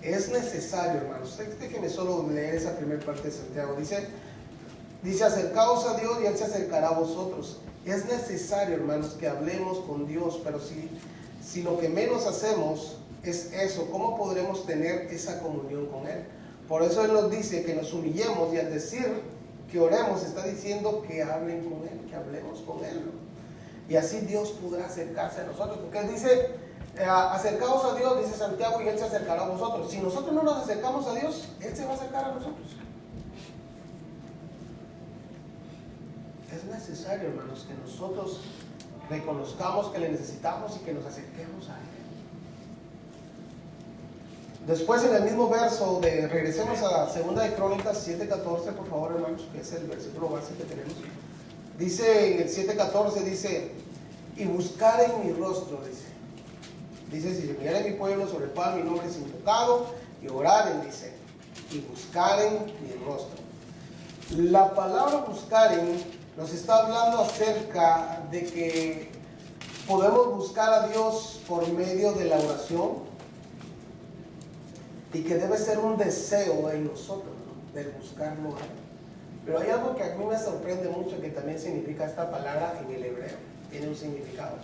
Es necesario, hermanos. Déjenme solo leer esa primera parte de Santiago. Dice, acercaos a Dios y Él se acercará a vosotros. Es necesario, hermanos, que hablemos con Dios, pero si lo que menos hacemos es eso, ¿cómo podremos tener esa comunión con Él? Por eso Él nos dice que nos humillemos, y al decir que oremos, está diciendo que hablen con Él, que hablemos con Él, ¿no? Y así Dios podrá acercarse a nosotros, porque Él dice, acercaos a Dios, dice Santiago, y Él se acercará a vosotros. Si nosotros no nos acercamos a Dios, Él se va a acercar a nosotros. Es necesario, hermanos, que nosotros reconozcamos que le necesitamos y que nos acerquemos a Él. Después, en el mismo verso, regresemos a 2 de Crónicas 7:14, por favor, hermanos, que es el versículo base que tenemos. Dice en el 7:14, dice, y buscar en mi rostro, dice, si miraren mi pueblo sobre el cual mi nombre es invocado, y oraren, dice, y buscaren mi rostro. La palabra buscaren nos está hablando acerca de que podemos buscar a Dios por medio de la oración, y que debe ser un deseo en nosotros, ¿no?, de buscarlo a Él. Pero hay algo que a mí me sorprende mucho, que también significa esta palabra en el hebreo, tiene un significado.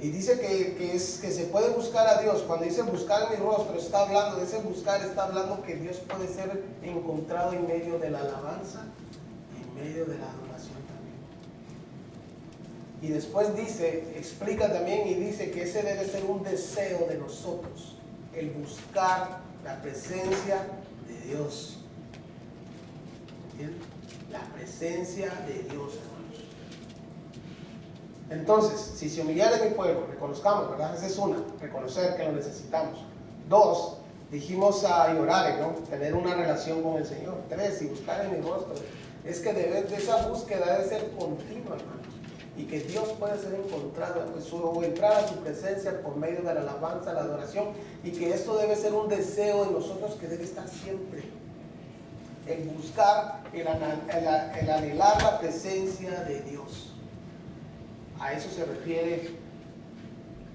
Y dice que se puede buscar a Dios. Cuando dice buscar en mi rostro, está hablando de ese buscar, está hablando que Dios puede ser encontrado en medio de la alabanza, en medio de la adoración también. Y después explica también y dice que ese debe ser un deseo de nosotros, el buscar la presencia de Dios. ¿Entienden? La presencia de Dios, hermanos. Entonces, si humillare mi pueblo, reconozcamos, ¿verdad? Esa es una, reconocer que lo necesitamos. 2, Dijimos a orar, ¿no? Tener una relación con el Señor. 3, y buscar en mi rostro. Es que de esa búsqueda debe ser continua, hermanos. Y que Dios puede ser encontrado, pues, o entrar a su presencia por medio de la alabanza, la adoración. Y que esto debe ser un deseo de nosotros que debe estar siempre. El buscar, el anhelar la presencia de Dios. A eso se refiere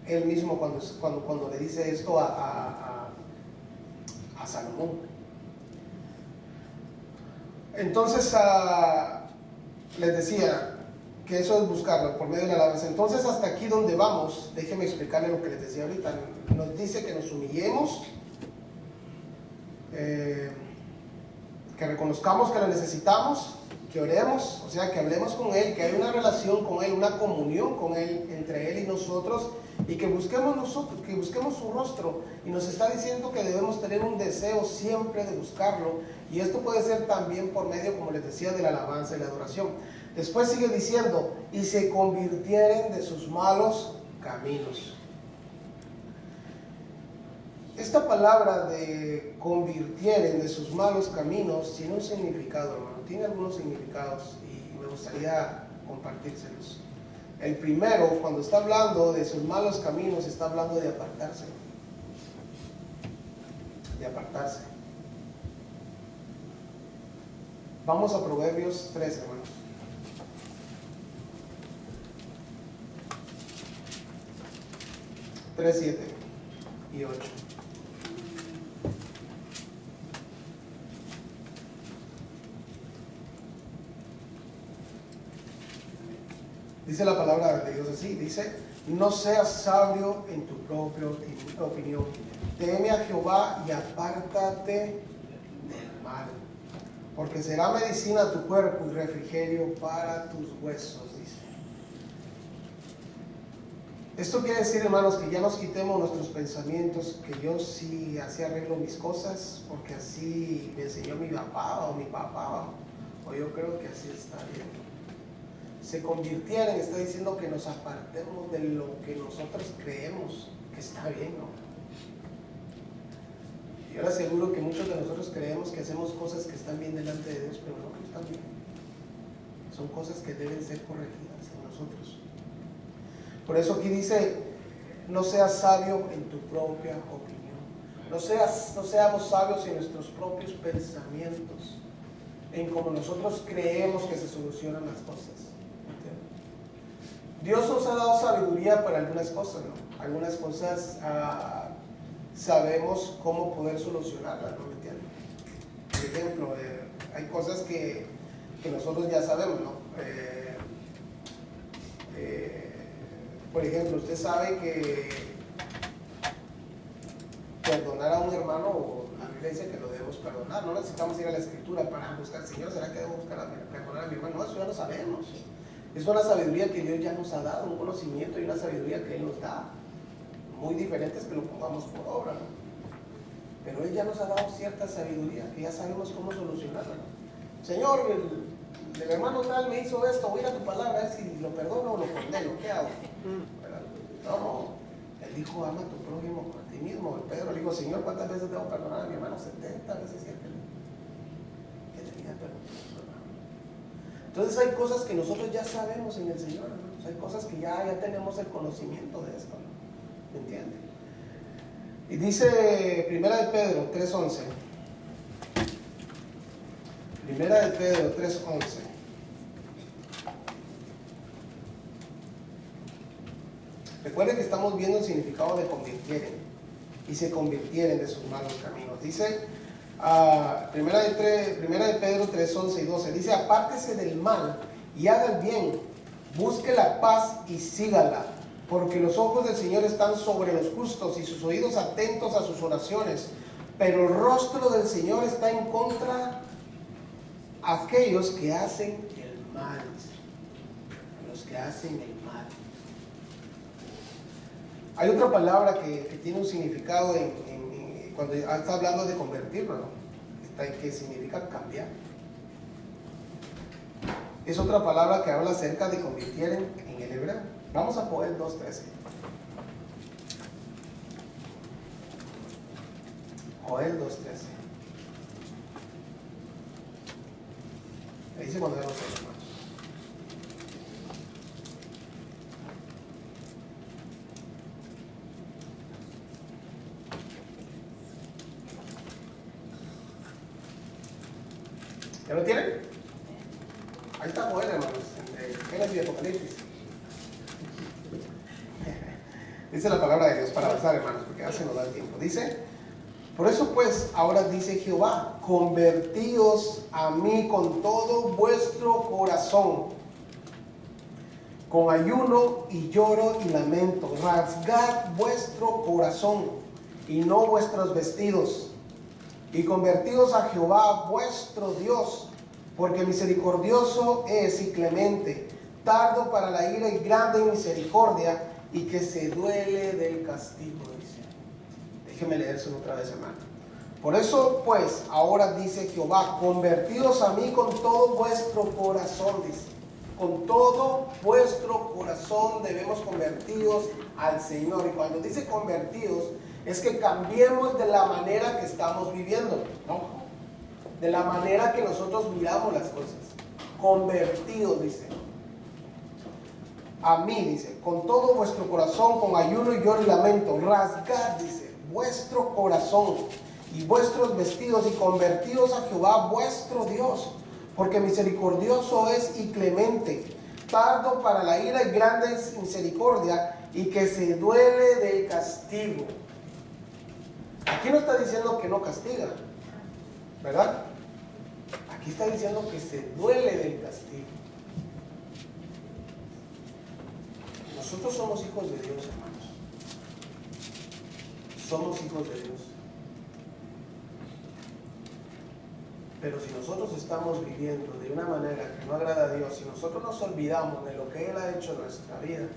él mismo cuando le dice esto a Salomón. Entonces, les decía que eso es buscarlo por medio de la alabanza. Entonces, hasta aquí donde vamos, déjenme explicarle lo que les decía ahorita. Nos dice que nos humillemos, que reconozcamos que lo necesitamos, que oremos, o sea, que hablemos con Él, que hay una relación con Él, una comunión con Él, entre Él y nosotros, y que busquemos su rostro. Y nos está diciendo que debemos tener un deseo siempre de buscarlo, y esto puede ser también por medio, como les decía, de la alabanza y la adoración. Después sigue diciendo, y se convirtieren de sus malos caminos. Esta palabra de convirtieren de sus malos caminos tiene un significado, hermano, tiene algunos significados y me gustaría compartírselos. El primero, cuando está hablando de sus malos caminos, está hablando de apartarse. De apartarse. Vamos a Proverbios 3, hermanos. Tres, 7 y 8. Dice la palabra de Dios así, dice, no seas sabio en tu propia opinión, teme a Jehová y apártate del mal, porque será medicina a tu cuerpo y refrigerio para tus huesos, dice. Esto quiere decir, hermanos, que ya nos quitemos nuestros pensamientos, que yo sí así arreglo mis cosas, porque así me enseñó mi papá o mi papá, o yo creo que así está bien. Se convirtieran, está diciendo que nos apartemos de lo que nosotros creemos que está bien, ¿no? Yo le aseguro que muchos de nosotros creemos que hacemos cosas que están bien delante de Dios, pero no están bien. Son cosas que deben ser corregidas en nosotros. Por eso aquí dice, no seas sabio en tu propia opinión. No seamos sabios en nuestros propios pensamientos, en cómo nosotros creemos que se solucionan las cosas. Dios nos ha dado sabiduría para algunas cosas, ¿no? Algunas cosas sabemos cómo poder solucionarlas, ¿no? ¿Me entienden? Por ejemplo, hay cosas que nosotros ya sabemos, ¿no? Por ejemplo, usted sabe que perdonar a un hermano, la Biblia dice que lo debemos perdonar. No necesitamos ir a la Escritura para buscar, Señor, ¿será que debo perdonar a mi hermano? No, eso ya lo sabemos. Es una sabiduría que Dios ya nos ha dado, un conocimiento y una sabiduría que Él nos da. Muy diferentes que lo pongamos por obra, ¿no? Pero Él ya nos ha dado cierta sabiduría, que ya sabemos cómo solucionarla, ¿no? Señor, el hermano tal me hizo esto, voy a ir a tu palabra, a ver si lo perdono o lo condeno, ¿qué hago? No, Él dijo, ama a tu prójimo como a ti mismo. Pedro le dijo, Señor, ¿cuántas veces debo perdonar a mi hermano? 70 veces 7. Que tenía perdón. Entonces hay cosas que nosotros ya sabemos en el Señor, ¿no? Hay cosas que ya tenemos el conocimiento de esto, ¿no? ¿Me entienden? Y dice Primera de Pedro 3:11. Primera de Pedro 3:11. Recuerden que estamos viendo el significado de convirtieren y se convirtieren de sus malos caminos. Dice Primera de Pedro 3:11 y 12. Dice, apártese del mal y haga el bien, busque la paz y sígala, porque los ojos del Señor están sobre los justos y sus oídos atentos a sus oraciones, pero el rostro del Señor está en contra de aquellos que hacen el mal. Los que hacen el mal. Hay otra palabra que tiene un significado cuando está hablando de convertirlo, ¿no? Que significa cambiar. Es otra palabra que habla acerca de convertir en el hebreo. Vamos a Joel 2:13. Joel 2:13. Ahí dice cuando vemos eso, hermanos. ¿Ya lo tienen? Ahí está Joel, hermanos, entre Génesis y Apocalipsis. Dice la palabra de Dios para avanzar, hermanos, porque ya se nos da el tiempo. Dice: por eso pues, ahora dice Jehová, convertíos a mí con todo vuestro corazón, con ayuno y lloro y lamento. Rasgad vuestro corazón y no vuestros vestidos, y convertíos a Jehová vuestro Dios, porque misericordioso es y clemente, tardo para la ira y grande en misericordia, y que se duele del castigo, dice. Déjeme leérselo otra vez, hermano. Por eso pues, ahora dice Jehová, convertíos a mí con todo vuestro corazón, dice. Con todo vuestro corazón debemos convertidos al Señor. Y cuando dice convertidos, es que cambiemos de la manera que estamos viviendo, ¿no? De la manera que nosotros miramos las cosas. Convertidos, dice. A mí, dice, con todo vuestro corazón, con ayuno y lloro y lamento. Rasgad, dice, vuestro corazón y vuestros vestidos, y convertidos a Jehová vuestro Dios, porque misericordioso es y clemente, tardo para la ira y grande es misericordia, y que se duele del castigo. Aquí no está diciendo que no castiga, ¿verdad? Aquí está diciendo que se duele del castigo. Nosotros somos hijos de Dios, hermanos. Somos hijos de Dios. Pero si nosotros estamos viviendo de una manera que no agrada a Dios, si nosotros nos olvidamos de lo que Él ha hecho en nuestra vida,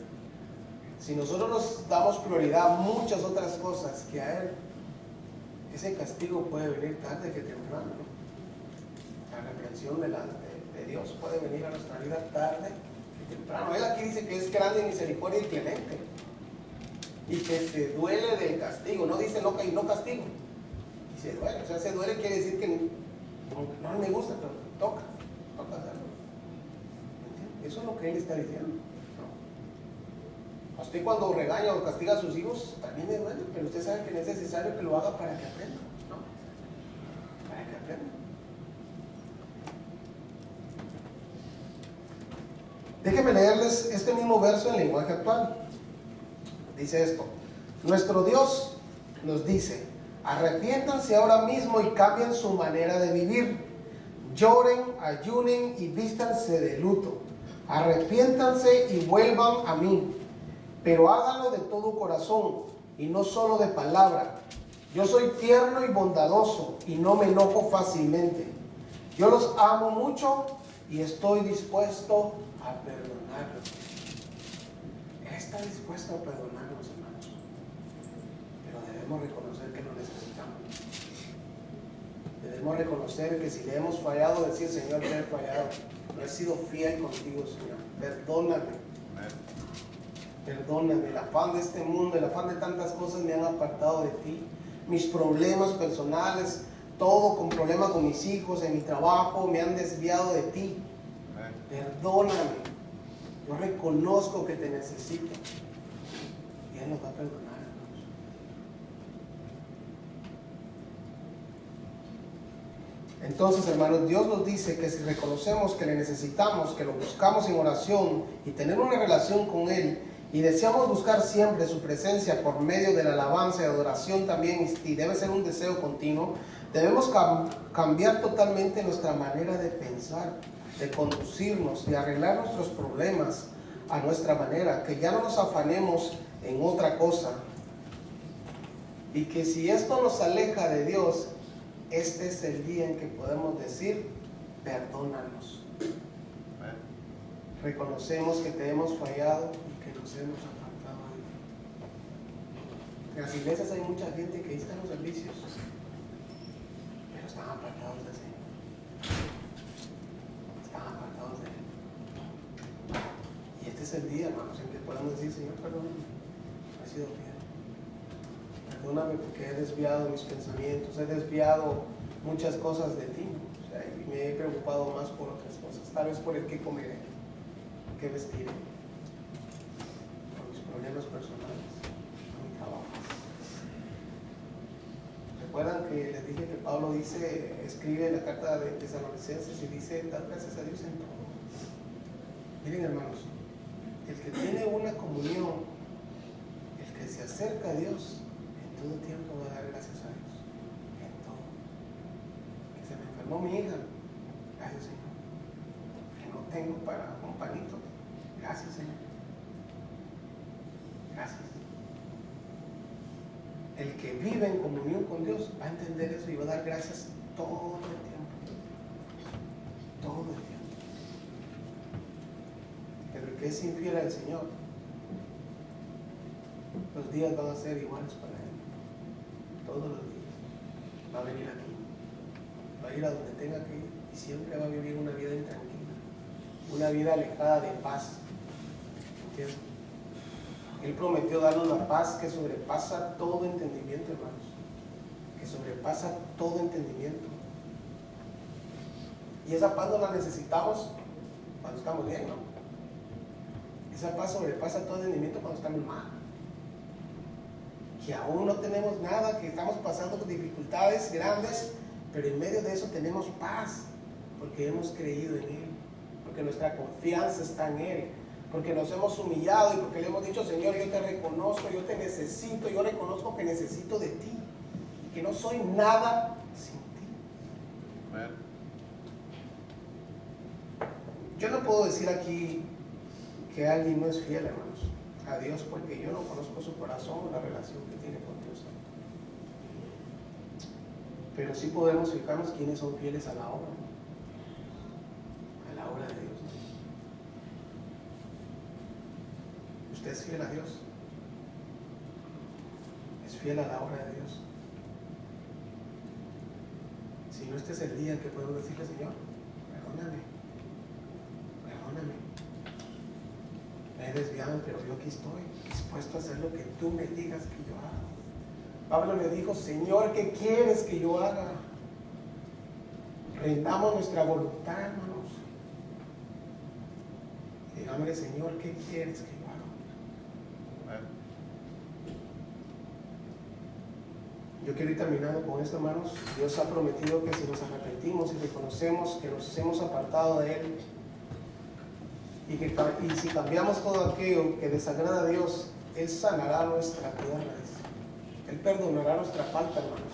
si nosotros nos damos prioridad a muchas otras cosas que a Él, ese castigo puede venir tarde que temprano, ¿no? La reprensión de Dios puede venir a nuestra vida tarde que temprano. Él aquí dice que es grande en misericordia y clemente, y que se duele del castigo. No dice no castigo, y se duele. O sea, se duele quiere decir que no me gusta, pero toca hacerlo. ¿Entiendes? Eso es lo que Él está diciendo, ¿no? A usted cuando regaña o castiga a sus hijos también le duele, pero usted sabe que no es necesario que lo haga para que aprenda, ¿no? Para que aprenda. Déjenme leerles este mismo verso en lenguaje actual. Dice esto: nuestro Dios nos dice: arrepiéntanse ahora mismo y cambien su manera de vivir. Lloren, ayunen y vístanse de luto. Arrepiéntanse y vuelvan a mí. Pero háganlo de todo corazón y no solo de palabra. Yo soy tierno y bondadoso y no me enojo fácilmente. Yo los amo mucho y estoy dispuesto a perdonarlos. Él está dispuesto a perdonarnos, hermanos. Pero debemos reconocer que lo necesitamos. Debemos reconocer que si le hemos fallado, decir: Señor, te he fallado, no he sido fiel contigo, Señor, perdóname. Perdóname, el afán de este mundo, el afán de tantas cosas me han apartado de ti. Mis problemas personales, todo con problemas con mis hijos, en mi trabajo, me han desviado de ti. Perdóname. Yo reconozco que te necesito. Y Él nos va a perdonar, hermanos. Entonces, hermanos, Dios nos dice que si reconocemos que le necesitamos, que lo buscamos en oración y tener una relación con Él, y deseamos buscar siempre su presencia por medio de la alabanza y adoración también, y debe ser un deseo continuo, debemos cambiar totalmente nuestra manera de pensar, de conducirnos, de arreglar nuestros problemas a nuestra manera, que ya no nos afanemos en otra cosa, y que si esto nos aleja de Dios, este es el día en que podemos decir: perdónanos. Reconocemos que te hemos fallado y que nos hemos apartado de ti. En las iglesias hay mucha gente que ahí está en los servicios, pero están apartados del Señor. Están apartados de Él. Y este es el día, hermanos, en que podemos decir: Señor, perdóname, no he sido fiel. perdóname porque he desviado mis pensamientos, he desviado muchas cosas de ti, o sea, y me he preocupado más por otras cosas, tal vez por el qué comeré, qué vestiré, por mis problemas personales, por mi trabajo. ¿Recuerdan que les dije que Pablo escribe la carta de Tesalonicenses y dice, dar gracias a Dios en todo? Miren, hermanos, el que tiene una comunión, el que se acerca a Dios, en todo tiempo va a dar gracias a Dios, en todo. Que se me enfermó mi hija, gracias Señor. Que no tengo para un panito, gracias Señor. Gracias. El que vive en comunión con Dios va a entender eso y va a dar gracias todo el tiempo. Todo el tiempo. Pero el que es infiel al Señor, los días van a ser iguales para él. Todos los días. Va a venir aquí. Va a ir a donde tenga que ir y siempre va a vivir una vida intranquila. Una vida alejada de paz. ¿Entiendes? Él prometió darnos la paz que sobrepasa todo entendimiento, hermanos. Que sobrepasa todo entendimiento. Y esa paz no la necesitamos cuando estamos bien, ¿no? Esa paz sobrepasa todo entendimiento cuando estamos mal. Que aún no tenemos nada, que estamos pasando por dificultades grandes, pero en medio de eso tenemos paz, porque hemos creído en Él, porque nuestra confianza está en Él. Porque nos hemos humillado y porque le hemos dicho, Señor, yo te reconozco, yo te necesito, yo reconozco que necesito de ti y que no soy nada sin ti. Bueno. Yo no puedo decir aquí que alguien no es fiel, hermanos, a Dios, porque yo no conozco su corazón o la relación que tiene con Dios. Pero sí podemos fijarnos quiénes son fieles a la obra de Dios. Usted es fiel a Dios, es fiel a la obra de Dios. Si no, este es el día en que podemos decirle, Señor, perdóname, me he desviado, pero yo aquí estoy dispuesto a hacer lo que tú me digas que yo haga. Pablo le dijo, Señor, ¿qué quieres que yo haga? Rendamos nuestra voluntad, hermanos. Digámosle, Señor, ¿qué quieres que yo haga? Yo quiero ir terminando con esto, hermanos. Dios ha prometido que si nos arrepentimos y reconocemos que nos hemos apartado de Él y si cambiamos todo aquello que desagrada a Dios, Él sanará nuestra tierra. Él perdonará nuestra falta, hermanos.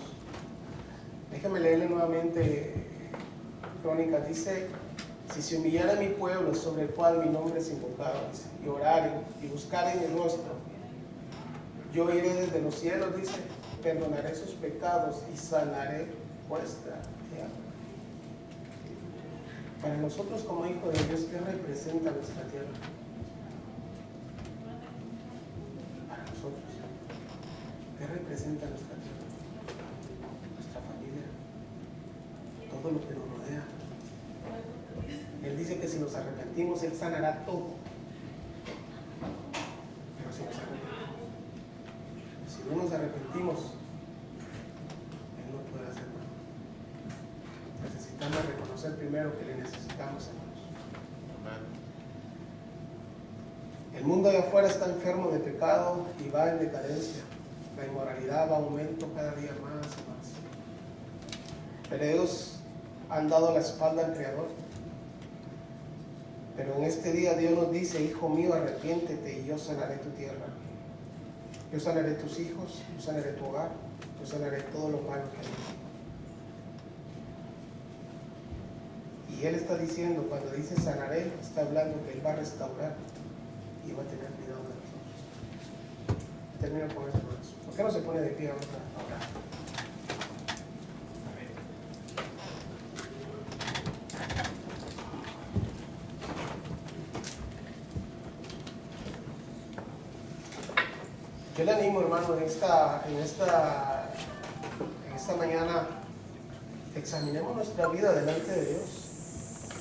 Déjenme leerle nuevamente Crónicas. Dice, si se humillara mi pueblo sobre el cual mi nombre es invocado, dice, y oraren y buscaren mi rostro, yo iré desde los cielos, dice, perdonaré sus pecados y sanaré vuestra tierra. Para nosotros como hijos de Dios, ¿qué representa nuestra tierra? Para nosotros, ¿qué representa nuestra tierra? Nuestra familia, todo lo que nos rodea. Él dice que si nos arrepentimos, Él sanará todo. Pero si nos arrepentimos, si no nos arrepentimos, Él no puede hacer nada. Necesitamos reconocer primero que le necesitamos, hermanos. El mundo de afuera está enfermo de pecado y va en decadencia. La inmoralidad va a aumento cada día más y más. Pero ellos han dado la espalda al Creador. Pero en este día Dios nos dice, hijo mío, arrepiéntete y yo sanaré tu tierra. Yo sanaré tus hijos, yo sanaré tu hogar, yo sanaré todo lo malo que hay. Y Él está diciendo, cuando dice sanaré, está hablando que Él va a restaurar y va a tener cuidado de nosotros. Termino con esto, hermanos. ¿Por qué no se pone de pie ahora? Yo le animo, hermano, en esta mañana, examinemos nuestra vida delante de Dios.